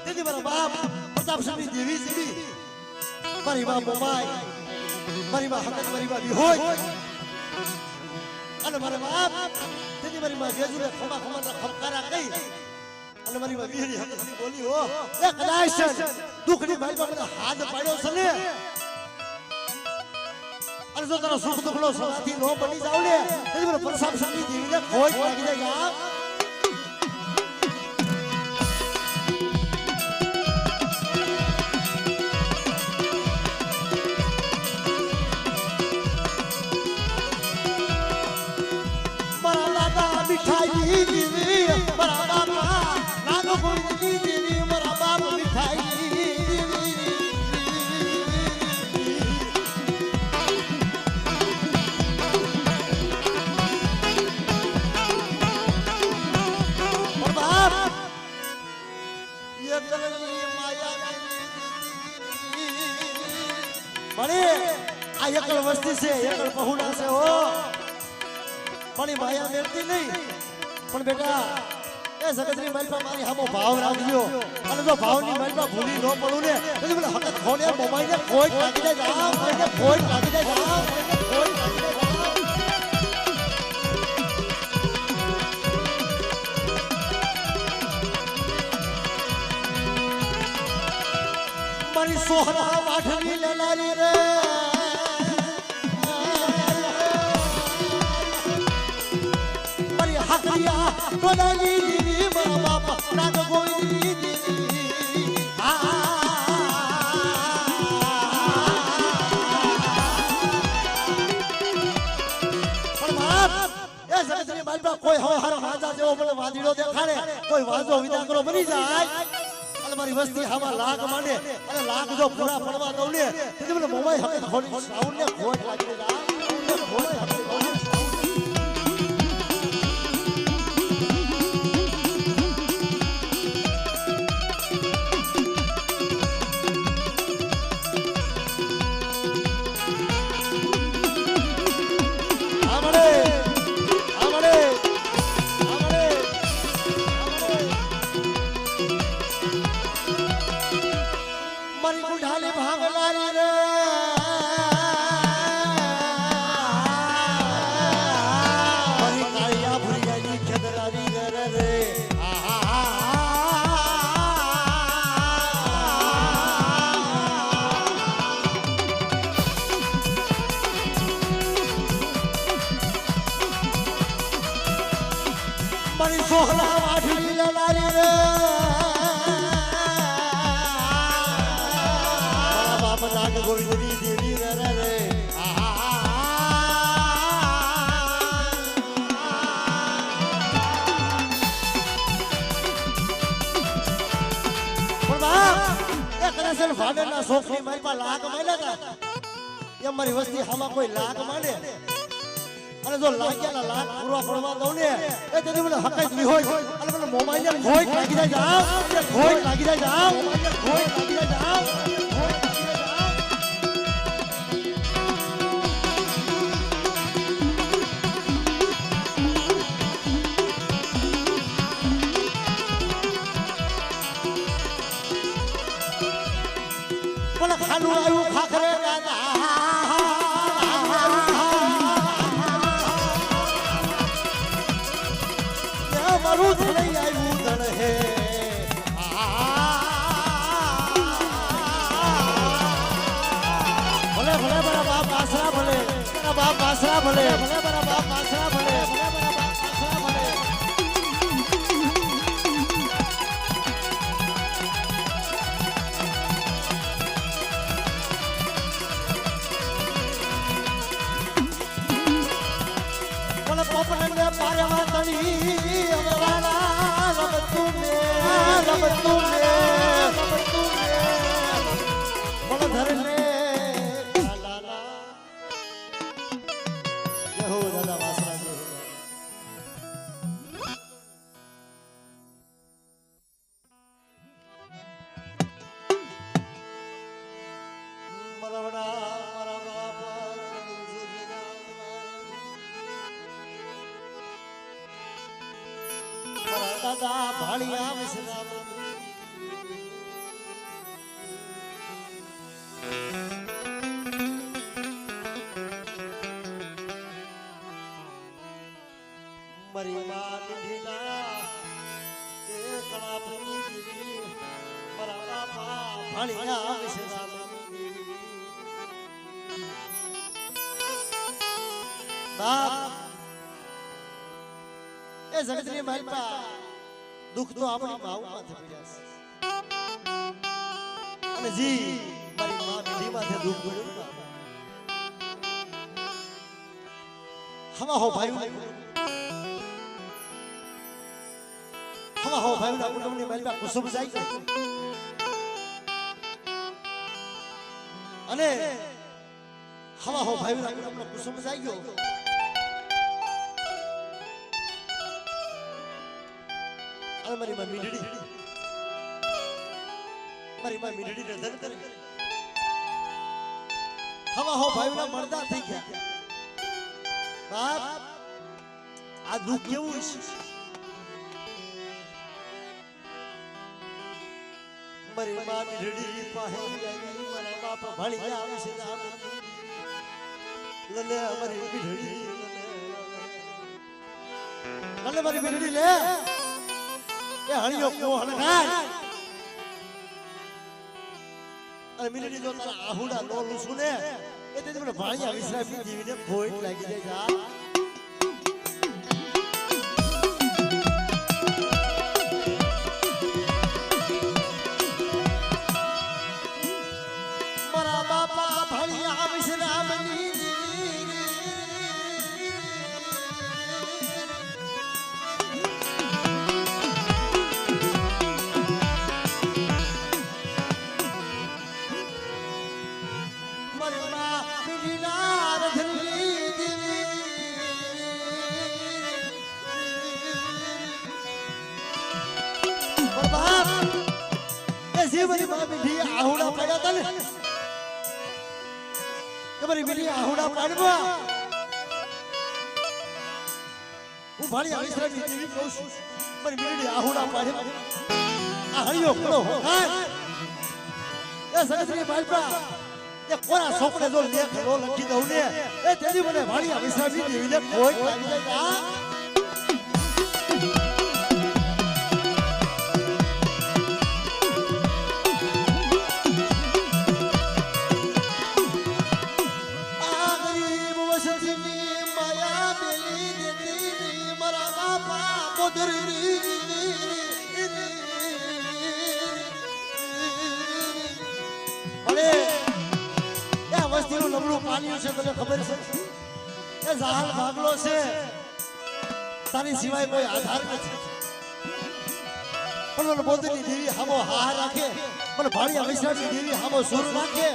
તેથી મારા બાપ પ્રતાપસિંહની દેવી છે મારી બા મોમાય, મારી બા હકત, મારી બા વિહોય અને મારા બાપ તેથી મારી બા વેજુને ખમા ખમાના ખમકારા કહી અને મારી બા વિહરી હકતની બોલી હો એ કદાચ દુખની મારી બા મને હાથ પાડ્યો છે ને અને જો તારો સુખ દુખનો સાથી નો બની જાવ લે તેથી મને પ્રતાપ સરની દેવીને ખોટ લાગી જાય. મારા દાદા મીઠાઈ દેવી, મારા બાપા નાનો ગોવિંદજી દેવી, મારા બાપ મીઠાઈ આ એકલ વસ્તી છે, એકલ પहुણા છે હો, પણ માયા મેળતી નહીં. પણ બેટા એ જગતની માલપા મારી હામો ભાવ રાખજો અને જો ભાવની માલપા ભૂલી ન પડું ને પછી મને હકત ખોને મોમાઈને કોઈ લાગી જાય જાવ, કોઈને કોઈ લાગી જાય જાવ, કોઈને કોઈ લાગી જાય જાવ. મારી સોહરા વાઠવી લેનારી રે મારી હાકરિયા કોદાલી દીવી મારા બાપા નાગ ગોવિંદની દીવી. પણ બાપ એ જગતની માલપા કોઈ હવે હર વાંજા જેવો મને વાંદીડો દેખાડે, કોઈ વાંજો વિદાકરો બની જાય મારી વસ્તી આમાં લાગ માંડે અને લાગ જો પૂરા પડવા દઉં ને તેથી મને મોબાઈલ હકત ખોડી સાઉન્ડ ને ખોટ લાગી જાય, ખોટ હકત મારી સોહલા વાઠવી લેનારી રે મારા બાપ નાગ ગોવિંદની દેવી રે રે ભાડેના છોકરી મારી પાસે લાગ માંડ્યા હતા એ મારી વસ્તી આમાં કોઈ લાગ માંડે અને જો લાગ્યાના લાગ પૂરા પડવા દઉં ને એ તેથી મને હકાઈ જ હોય અને મને મોબાઈલ ને ખોઈ લાગી જાય જાવ ખોઈ લાગી જાય જાવ ખોઈ લાગી જાય જાવ ખાનું આવ્યું ખાખરે મારું ધણી આવ્યું ધણ હે ભલે ભલે મારા બાપ આસરા ભલે મારા બાપ આસરા ભલે ભલે મારા બાપ આસરા ભલે ભલે મારા બાપ આસરા ભલે પોપટને પારે માતણી અમરાના રબતુને મને ધરને લાલા જય હો દાદા વાસરા જય મરવડા મારા બાપા દાદા ભાળિયા વિશ્રામ મરી માં ઢીલા એ કળાપની દેવી મારા બાપા ભાળિયા વિશ્રામ બાપ એ જગતની માલપા દુઃખ તો આપણી માઉ માથે પડ્યા છે અને જી મારી માં મીઠી માથે દુઃખ પડ્યું હવા હો ભાઈ હવા હો ભાઈ ના કુટુંબની માલપા કુસુમ જાય અને હવા હો ભાઈ ના કુટુંબનો કુસુમ જાય ગયો મારી માં મીંડડી ને ધન કરે હવા હો ભાઈના મળદા થઈ ગયા બાપ આ દુઃખ કેવું છે મારી માં મીંડડી પાસે આવી મારા બાપ ભાળી આવે છે લલે અમારી મીંડડી લલે મારી મીંડડી લે એ હળિયો કો હળગાય અને મિલડી જો તારા આહુડા નો લૂસું ને એ તે મને ભાળિયા વિશ્રામી જીવીને ફોઈટ લાગી જાય જા મારા બાપા ભાળિયા વિશ્રામની મારી માં મીઠી આહુડા પાડ્યા હતા ને મારી મીઠી આહુડા પાડવા હું ભાળી વિશ્રામી દેવી કહું છું મારી મીઠી આહુડા પાડે આ હળિયો ખડો એ સગતરી બાલપા એ કોરા સોપડે જો લેખ નો લખી દઉં ને એ તેની મને ભાળી વિશ્રામી દેવીને કોઈ લાગી જાય પાણી છે તને ખબર છે એ જાહલ ભાગલો છે તારી સિવાય કોઈ આધાર નથી પણ મને બોધની દેવી હામો હા રાખે મને ભાળિયા વૈશાળી દેવી હામો સુર નાખે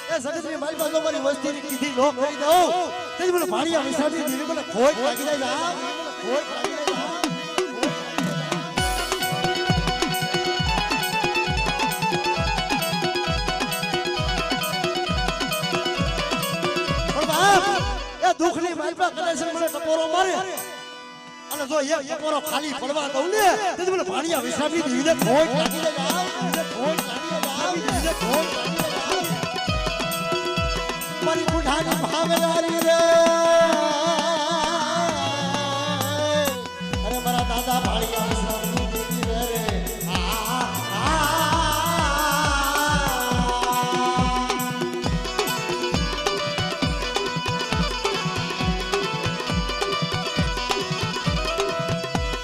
એ સગતની મારી પાસે મારી વસ્તીની કીધી નો કરી દઉં તે મને ભાળિયા વૈશાળી દેવી મને ખોટ લાગી જાય આ ખોટ લાગી જાય દુખની માલપા કનેક્શન મને ટપોરો મારે અને જો એક ટપોરો ખાલી પડવા દઉં ને તો મને ભાણિયા વિશ્રામી દીને ખોટ લાગી જાય ખોટ લાગી જાય ખોટ લાગી જાય મારી બુઢાની ભાવનારી રે અરે મારા દાદા ભાણિયા વિશ્રામી દીને રે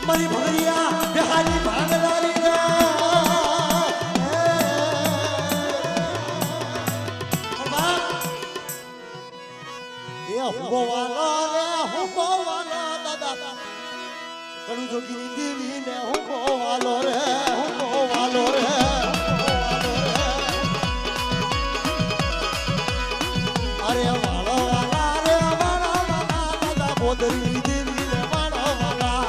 મારી ભગરિયા બેહાની ભાગલારી રે એ હુંગોવાલો દાદા કડું જોગીની દેવી ને હુંગોવાલો રે હુંગોવાલો રે અરે વાળો વાલા રે વાળો વાલા દાદા બોદરી દેવી રે વાળો વાલા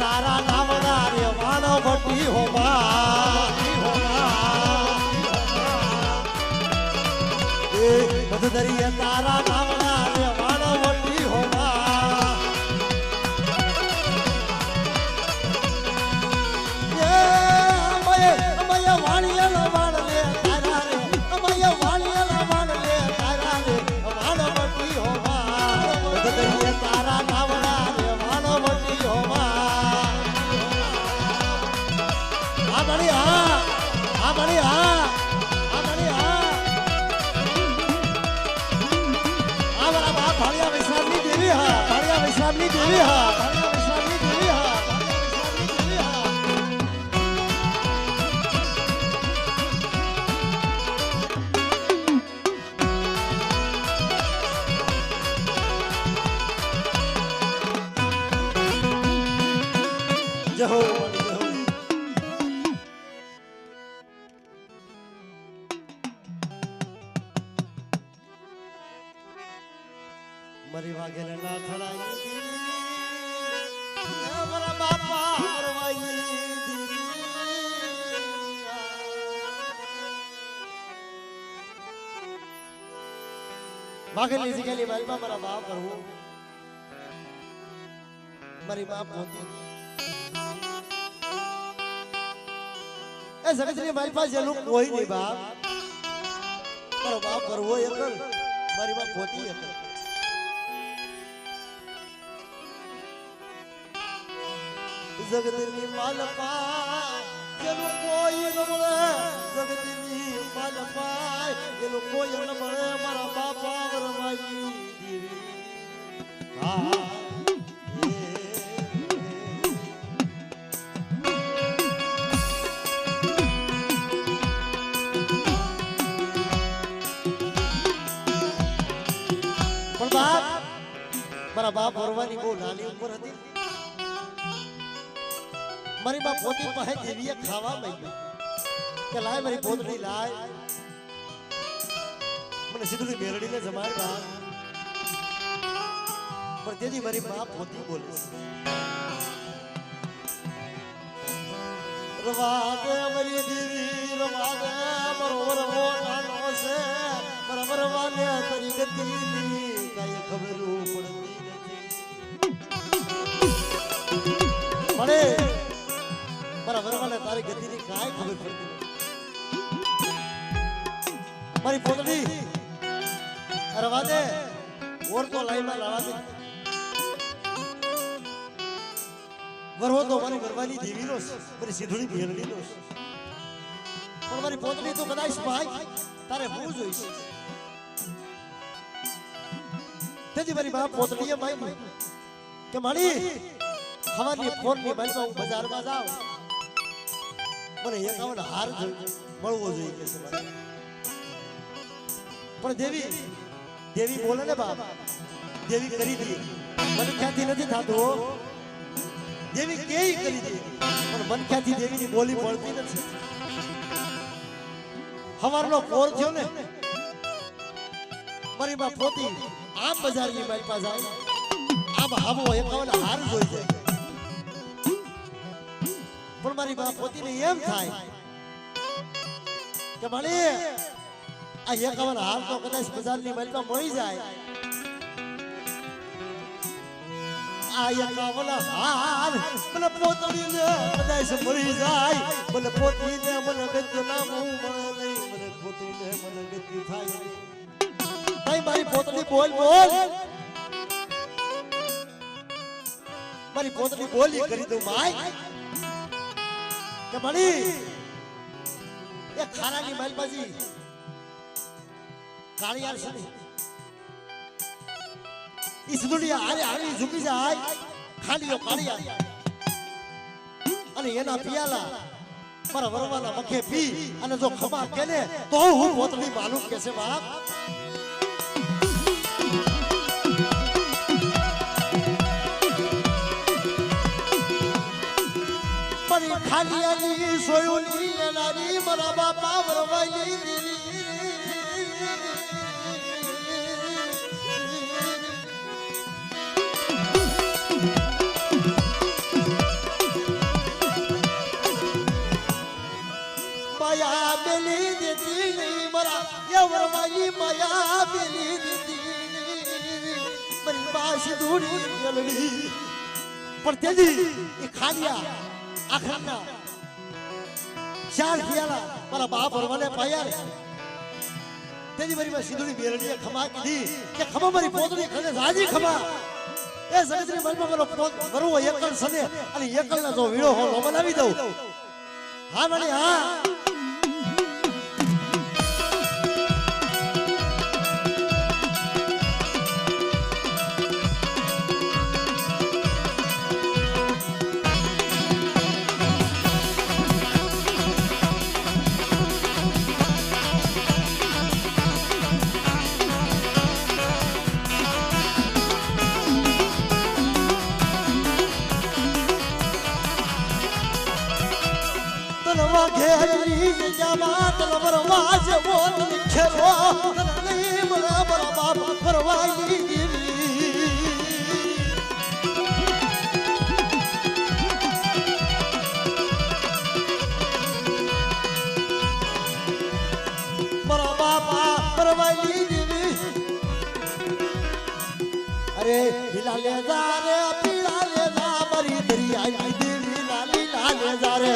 તારા નામના રે વાણો ભટી હોમા એ મધદરીએ તારા નામના રે વાણો ભટી હોમા એ અમાય વાણિયા વાણ લે તારા રે અમાય વાણિયા વાણ લે તારા રે વાણો ભટી હોમા મધદરીએ તારા નામના રે વાણો ભટી હોમા ભાળિયા વિશ્રામની દેવી હા ભાળિયા વિશ્રામની દેવી હા ભાળિયા વિશ્રામની દેવી હા જય હો મારી વાગેને ના થડાઈ મારા બાપા કરવાઈ વાગેલી શીખેલી માલમાં મારા બાપ કરવું મારી બાપ પોતી એ જગતની મારી પાસે જેલું કોઈ નહીં બાપ મારો બાપ કરવો એકલ મારી બાપ પોતી એકલ જગતની માલપા જેનું કોઈ ન મળે જગતની માલપા જેનું કોઈ ન મળે મારા બાપા વરવાઈ દેવી હા પણ બાપ મારા બાપ વરવાની બહુ નાની ઉંમર હતી મારી બા પોતી પાસે દેવીએ ખાવા માંગ્યું કે લાય મારી પોતડી લાય મને સીધું મેરડીને જમાડ બા પણ તેથી મારી બા પોતી બોલે રવાદે મારી દેવી રવાદે મારો વરવો નાનો છે મારા વરવાને તારી ગતિની કાંઈ ખબર પડતી નથી પડે મારા વરવાને તારી ગતિની કાંઈ ખબર પડતી નથી મારી પોતડી રવા દે ઓર તો લાઈમાં લાવા દે વરવો તો મારી વરવાની દેવીનો છે મારી સીધુડી ભેલડીનો છે પણ મારી પોતડી તો કદાચ ભાઈ તારે હું જોઈશ તેથી મારી બાપ પોતડીએ માઈ કે મારી ખવાની ફોનની બાજુમાં હું બજારમાં જાઉં મને 51 હાર મળવો જોઈએ કે છે મારે પણ દેવી બોલે ને બાપ દેવી કરી દે મને ક્યાંથી નથી થતું દેવી કેવી કરી દે પણ મન ક્યાંથી દેવીની બોલી મળતી નથી હવારનો પોર થયો ને મારી બા પોતી આમ બજારની મારી પાસે આવી આમ આવો 51 હાર જોઈ જાય પણ મારી બા પોતીને એમ થાય કે મારી આ 51 હાર તો કદાચ બજારની માલમાં મળી જાય આ 51 હાર મને પોતડીને કદાચ મળી જાય મને પોતીને મને ગદ્ય નામું મળે નહીં મને પોતીને મને ગદ્ય થાય ભાઈ મારી પોતડી બોલ મારી પોતડી બોલી કરી દઉં ભાઈ કે મળી એ ખારાની માલબાજી કાળિયાર છે ને ઈ સુદુડિયા આરે આવી ઝૂકી જાય ખાલીઓ કાળિયાર અને એના પિયાલા મારા વરવાના મખે પી અને જો ખમા કેને તો હું પોતડી માલુમ કે છે બાપ મારી ખાલીયાની સોયુની નારી મારા બાપા વરવાઈ દીધી માયા બેલી દીધી મારા યવરવાઈ માયા બેલી દીધી મારી બાસી દૂરી ગલડી પણ તેજી એ ખાલિયા આખરના ચાર ખિયાલા મારા બાપ વરવાને પાયા તેજી મારી માં સીધુની બેરડીએ ખમા કીધી કે ખમા મારી પોતડી ખને રાજી ખમા એ જગતની મનમાં મારો વરવો એકલ સને અને એકલના જો વીળો હો બનાવી દઉં હા મારી હા घेरी जमात बरवाज बोल खेरो नहीं मरा बरबाब बरवाई बरबाबा बरवाई अरे हिला ले जा रे पीला ले जा मरी दरिया देवी लाली लाले जा रे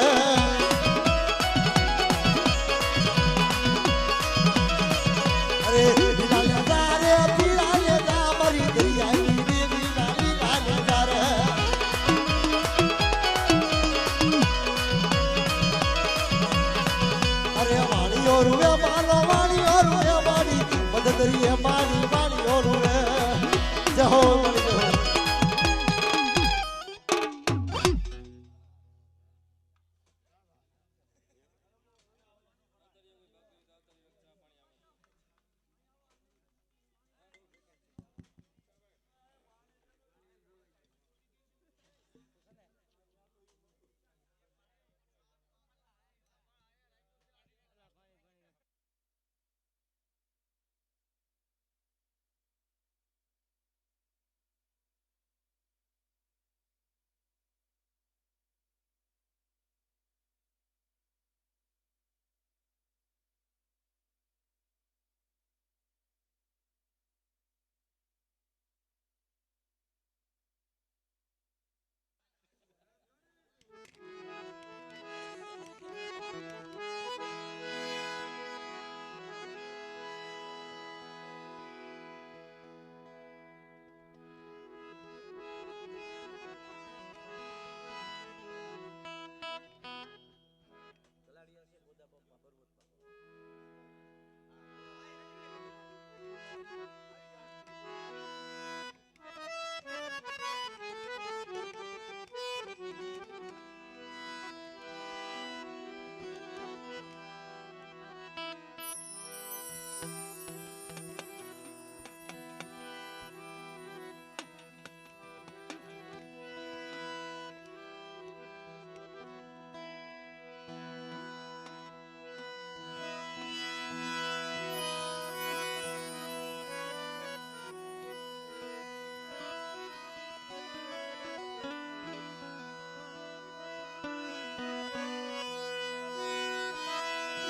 मानी मानी और जहो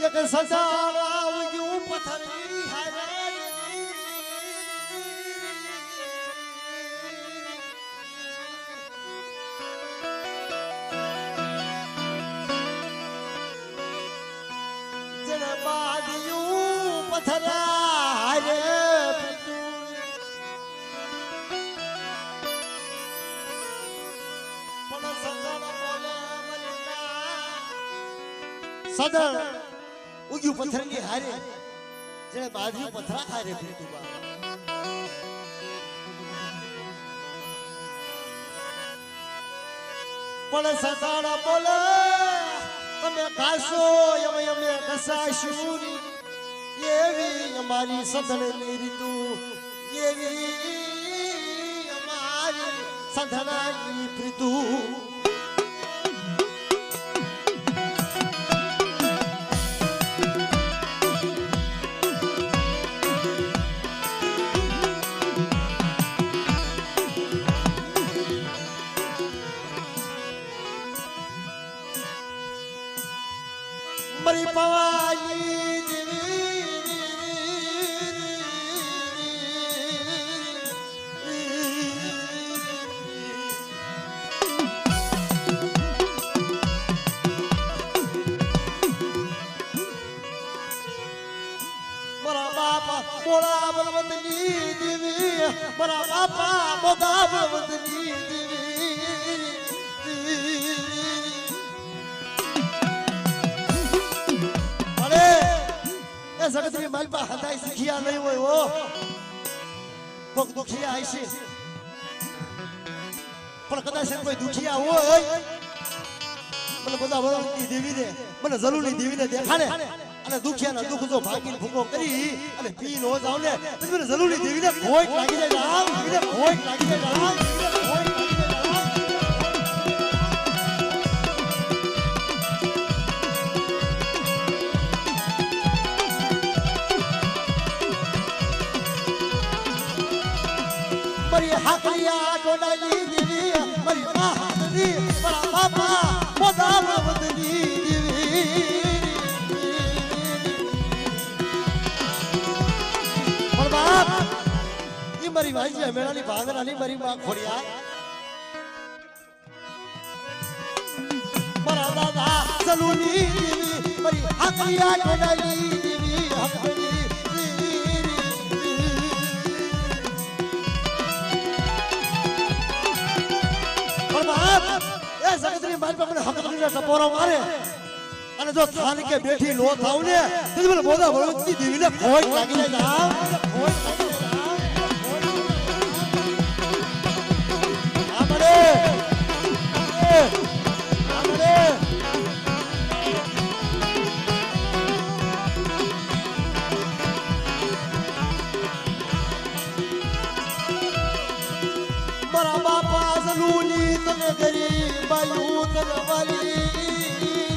એક સજાણ આવ્યું પથરી હારે જેને બાંધ્યું પથરા હારે સદળ ઉગ્યું પથરની હારે જેને બાંધ્યું પથરા હારે પ્રીતુબા પણ સદળ બોલે તમે ખાશો અમે કસાશું એવી અમારી સદળની રીતુ એવી અમારી સદળની પ્રીતુ મરી પવાઈ મારા બાપા મોડા બળવંતની દેવી મારા બાપા મોડા બળવંતની જગતની માલપા હદાય સુખિયા નહીં હોય ઓ કોક દુખિયા હશે પણ કદાચ કોઈ દુખિયા હોય મને બધા ભગવાનની દેવી ને મને જરૂરની દેવીને દેખાડે અને દુખિયાના દુઃખ જો ભાગીને ભૂકો કરી અને પી નો જાવ ને તો મને જરૂરની દેવીને કોઈ લાગી જાય રામ દેવીને કોઈ લાગી જાય રામ મરી હાકલિયા ડોડાલી દેવી મરી મહાદરી મારા બાપા મોદા બળવંતની દેવી પણ બાપ ઈ મારી વાજી મેળાની ભાંગરાની મારી માં ખોડિયા મારા દાદા ચલુની દેવી મરી હાકલિયા ડોડાલી દેવી હકડી જગતની માલ પર મને હકડીને ટપોરો મારે અને જો થાન કે બેઠી નો થાવ ને તો મને મોદા ભગવતી દેવીને કોઈ લાગી જાય કોઈ આમડે આમડે મારા બાપા જલુની તને ગરી બાયુ તને વાલી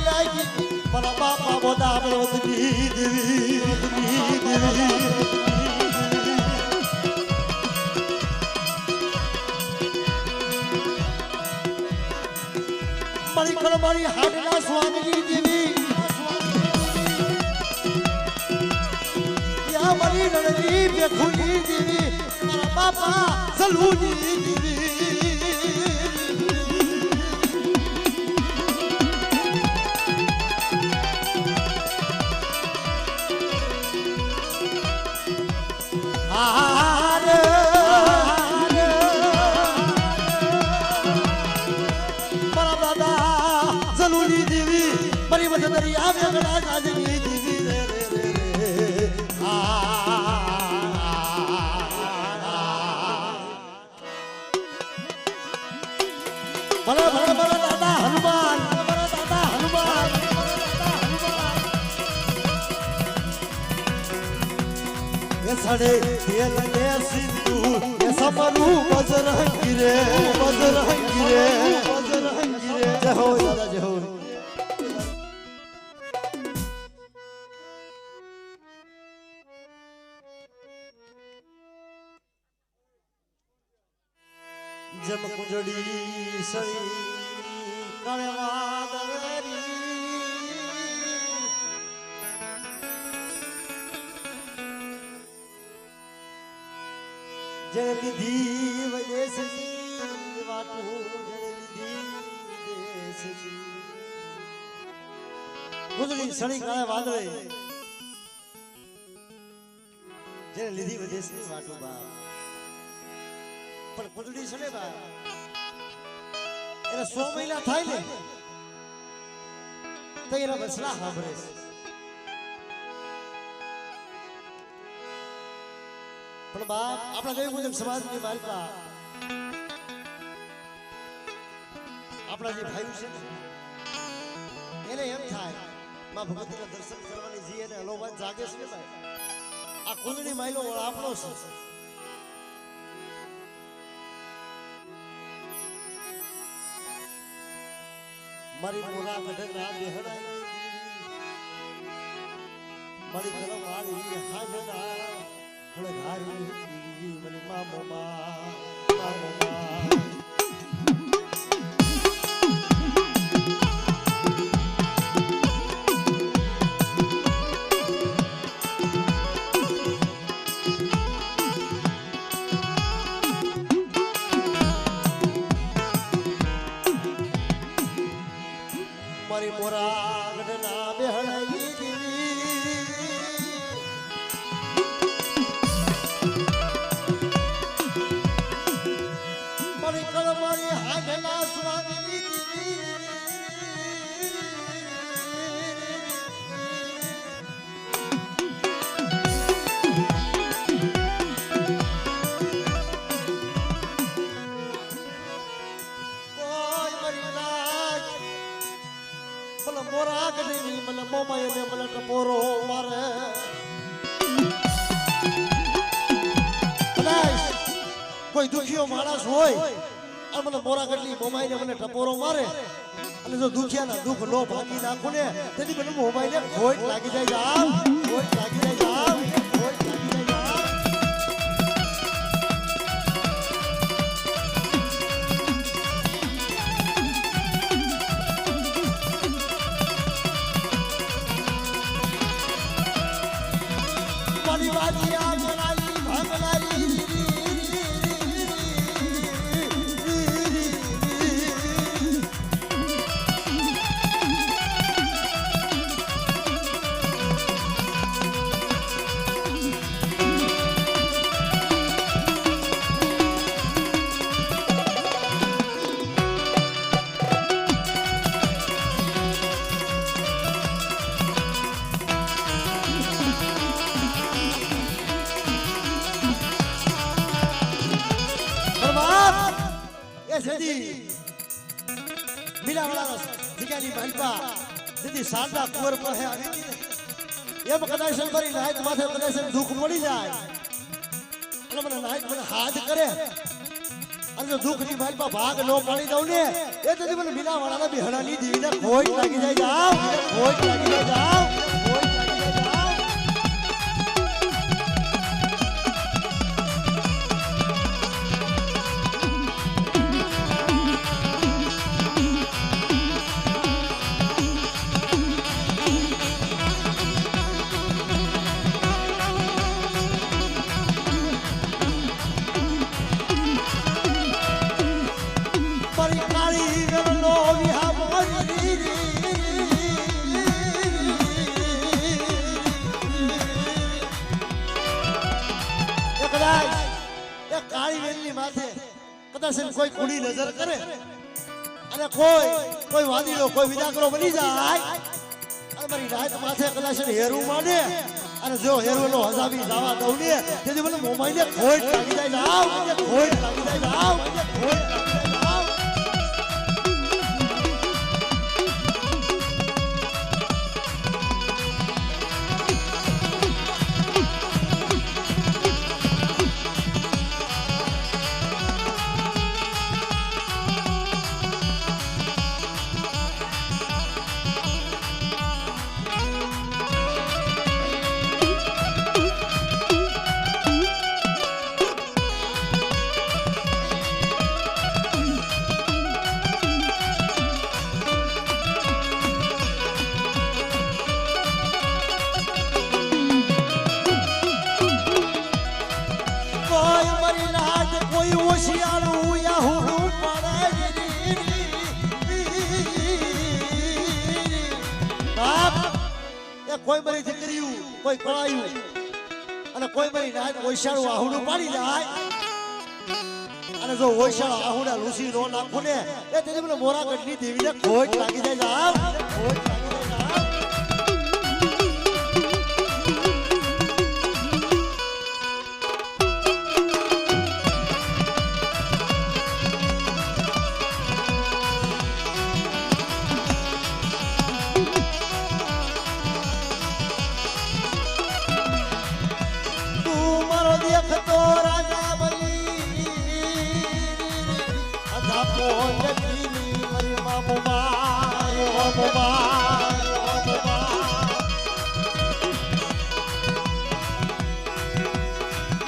લાગી મારા બાપા મોદા બળવંતની દેવી મારી કળ મારી હાડના સ્વામીની દેવી યા મારી રણની બેખુની દેવી મારા બાપા જલુની દેવી મારા દાદા જલુની દેવી મારી વતનરી આવ્યા ગણા જાજની દેવી રે ભલા દાદા હનુમાન એ સડે તેલ ને સિંધુ એ સમરું બજરંગી રે જય હો દાદા જય હો જમ કુંજડી સળી કળવા દવેરી જેને લીધી વિદેશની વાટું જેને લીધી વિદેશની ગુજરી સણી કાળે વાદળે જેને લીધી વિદેશની વાટું બા પણ ગુજરી સણે બા એને 100 મહિના થાય ને તો એના બસલા સાંભળે છે પણ બાપ આપણા જેવી મુજબ સમાજની માલપા આપણા જે ભાઈઓ છે એને એમ થાય માં ભગવતીના દર્શન કરવાની જી એને અલોવાદ જાગે છે ને ભાઈ આ કુંડળી માયલો આપણો છે મારી મોરા ગઢના બેહડાઈ મારી કલમ વાળી હાજના હળગારી મને મામો મારી મોરા ગઢના બેહડાઈ મોરા ગઢની મને મોમાય ને મને ટપોરો મારે કોઈ દુખિયો માણસ હોય અને મને મોરા ગઢની મોમાય ને મને ટપોરો મારે અને જો દુખિયાના દુઃખ નો ભાગી નાખું ને તેથી મને મોમાય ને ખોટ લાગી જાય જાવ ખોટ લાગી જાય જાવ ખોટ લાગી જાય જાવ જગ્યાની માલપા દીદી સાંડા કુંવર પર હે આવી એમ કદાચ મારી નાયક માથે કદાચ દુઃખ મળી જાય અને મને નાયક મને હાથ કરે અને જો દુઃખની માલપા ભાગ ન પાડી દઉં ને એ તેથી મને મીનાવાળાના બિહડાની દીવીને ખોટ લાગી જાય જાવ ખોટ લાગી જાય જાવ ખોટ લાગી જાય જાવ કોઈ કુડી નજર કરે અને કોઈ વાદીડો કોઈ વિદાકરો બની જાય અને મારી રાત માથે કદાચ હેરું માંડે અને જો હેરુનો હજાવી દાવા દઉં ને તેથી મને મોમાઈને ખોટ લાગી જાય જાવ ખોટ લાગી જાય જાવ ખોટ લાગી જાય જાવ ઓશિયાળું યાહુડું પડે બાપ એ કોઈ મારી દીકરીયું કોઈ કળાયું અને કોઈ મારી નાચ ઓશિયાળું આહુડું પાડી જાય અને જો ઓશિયાળું આહુડા લૂસી નો નાખું ને એ તેને મને મોરા ગઢની દેવીને ખોટ લાગી જાય જાવ ખોટ લાગી જાય જાવ देखतो राजा बली अधा पोंजनी मरी मामुबार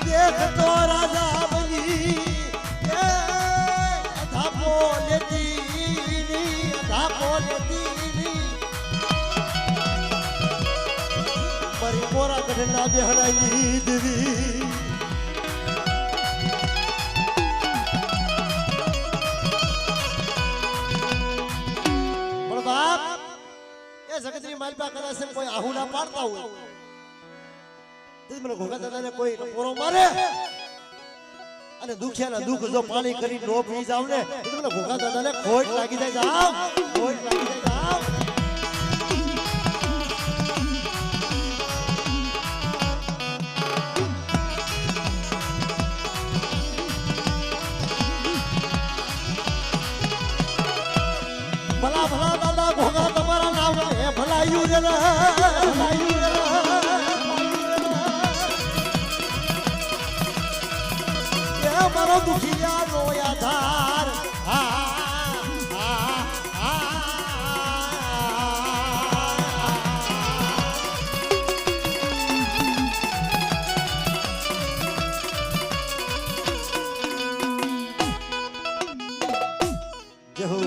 देखतो राजा बली अधा पोंजनी मरी मोरा गढ़ना बेहड़ाई देवी જગતની માલપા કદાચ કોઈ આહુડા પાડતા હોય તો મને ઘોઘા દાદાને કોઈ પોરો મારે અને દુખિયાના દુખ જો પાણી કરી નો પી જાવ ને તો મને ઘોઘા દાદાને ખોટ લાગી જાય જાવ ખોટ લાગી જાય જાવ ભલા ભલા દાદા ઘોઘા તમારા નામ એ ભલાયું રે ભલાયું રે એ મારો દુખિયા નો આધાર જય હો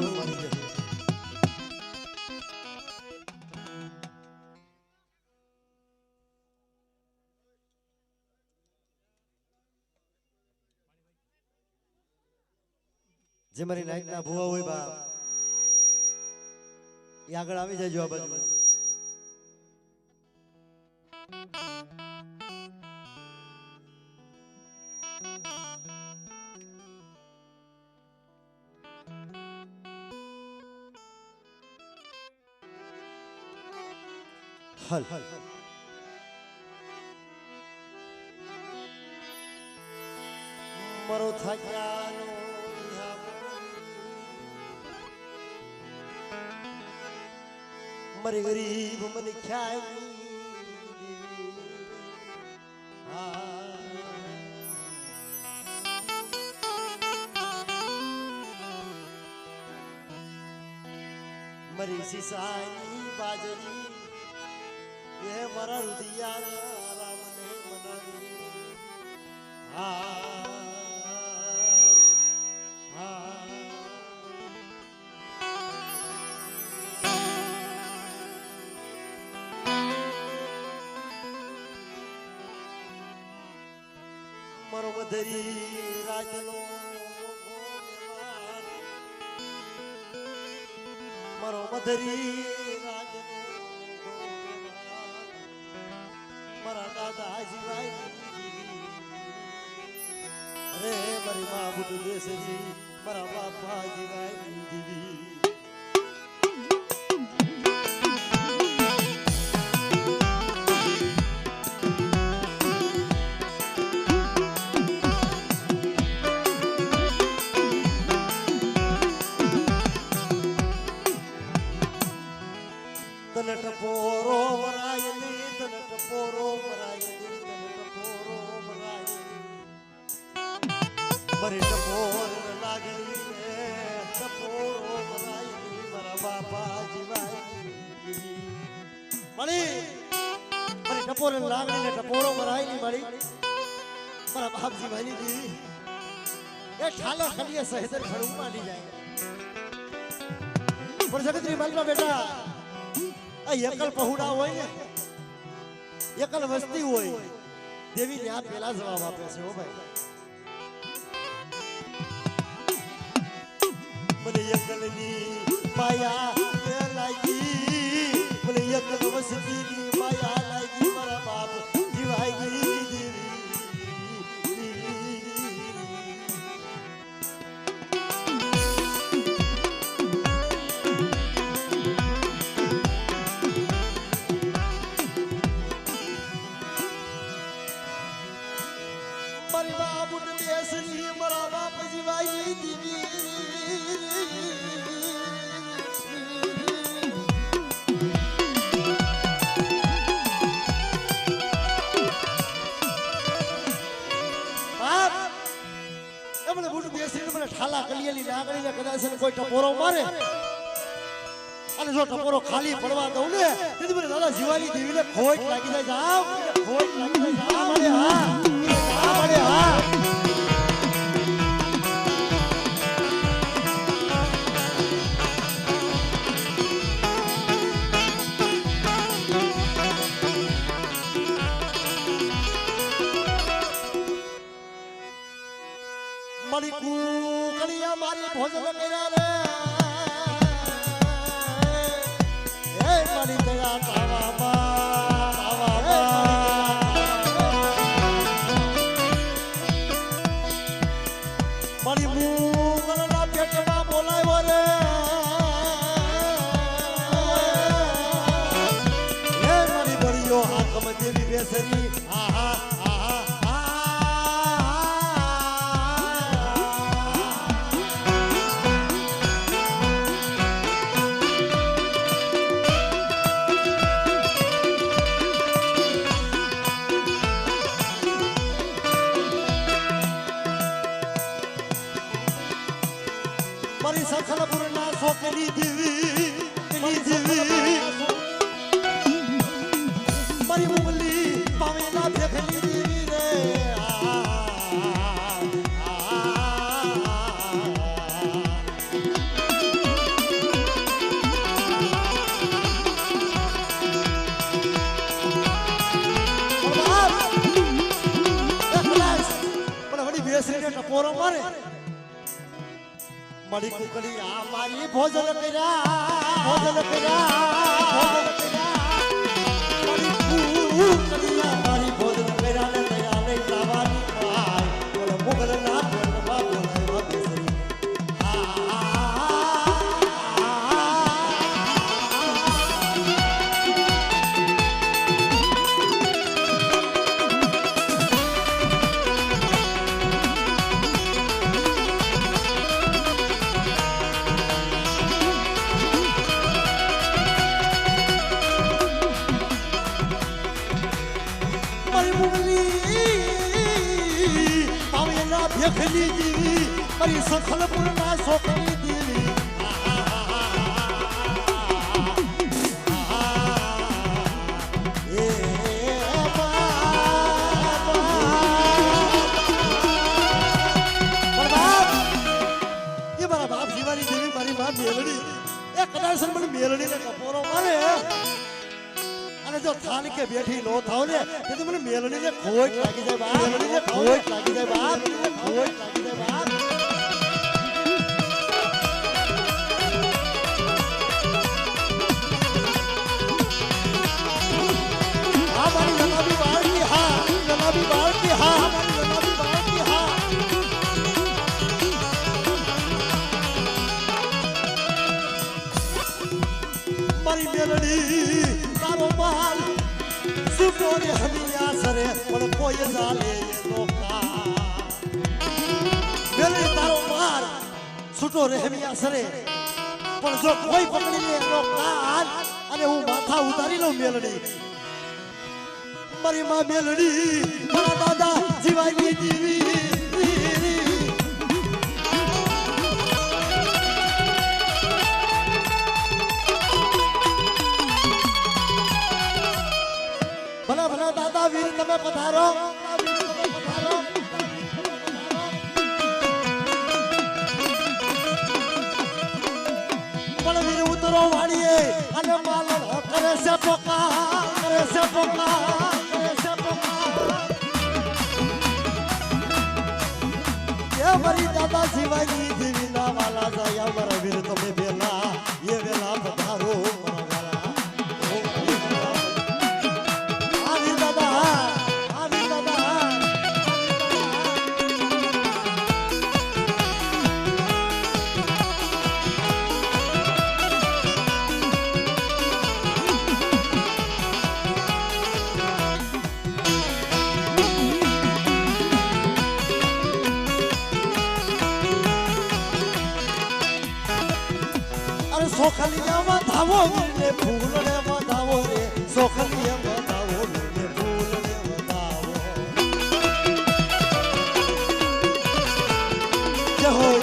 જે મારી નાઈટ ના ભુવા હોય બા એ આગળ આવી જાય આ બાજુ હલ મરો થાક્યાનો मरी गरीब मन ख्याली मरी सिसाई बाजरी ये मरा रुदिया राम ने मनावी मरो मधरी राजनो मरो मधरी राजनो मरा दादा जीवाई रे मरी माँ बुटू देसरी मरा बापा जीवाई दीवी तनट पोरो मरायली तनट पोरो मरायली तनट पोरो मरायली मरे टपोर लागली ने टपोरो मरायली मरा बापा जीवाई मरी मरे टपोर लागली ने टपोरो मरायली मरी मरा बाप जीवाई दी ये ठाला खलिया सहेदर खड़ू माली जाए पर जगतरी मालमा बेटा आ एकल पहुड़ा होय ने एकल वस्ती होय देवी ने आ पेला जवाब आपे छे हो भाई મને એકલની માયા એ લાગી મને એકલ વસતીની માયા લાગી મારા બાપ જીવાઈ ગઈ મારી બાપ બેસની મારા બાપ જીવાઈ દીવી બાપ એમને બુટ બેસીને મને ઠાલા કલિયેલી નાગણીને કદાચ કોઈ ટપોરો મારે અને જો ટપોરો ખાલી પડવા દઉં ને તેથી મને દાદા જીવાઈ દેવીને ખોટ લાગી જાય જાવ ખોટ લાગી જાય મારે હા મારે હા મારી કુકડિયા મારી ભોજન કર્યા રે હે મારી દયા તાવા મારી મુગલના પેટમાં બોલાવ્યો રે હે મારી બળીઓ હાકમ દેવી બેસરી આહા મારી સખલપુર ના છોકરી દેવી મારી મુગલી પાવેલા ભેખલી દેવી રે વળી બેસરીને ટપોરો મારે મારી કુકડી આ મારી ભોજન કર્યા મારી કુકડી આ મારી ભોજન કર્યા ને દયા લઈ લાવાની પાય બોલે મુગલ ના પેટમાં બોલાવ્યા બેસરી મારી મુગલી પાવેલા ભેખલી દેવી મારી સખલપુર ના છોકરી દેવી મારા બાપ જીવાની દેવી મારી માં મેલડી એ કદાચ મને મેલડી ને ટપોરો મારે અને જો થાન કે બેઠી નો થાવ ને તેથી મને મેલડી ને ખોટ લાગી જાય બાપ મેલડી ને ખોટ લાગી જાય બાપ ખોટ લાગી જાય બાપ હા મારી જનાબી બાળકી હા જનાબી બાળકી હા મારી જનાબી બાળકી હા મારી મેલડી તારો માલ સુટો રે હમિયા સરે પણ કોઈ જાલે એનો કા મેલડી તારો માલ સુટો રે હમિયા સરે પણ જો કોઈ પકડી લે એનો કાન અને હું માથા ઉતારી લઉં મેલડી મારી માં મેલડી મારા દાદા જીવાઈ દેવી ભલા ભલા દાદા વીર તમે પધારો પણ વીર ઉતરો વાળીએ અને માલણ કરે છે પોકા એ મારી દાદા શિવાજી દેવી ના વાલા જાય અમારા સોખલિયા વધાવો ને ફૂલ રે વધાવો રે સોખલિયા વધાવો ને ફૂલ રે વધાવો જય હો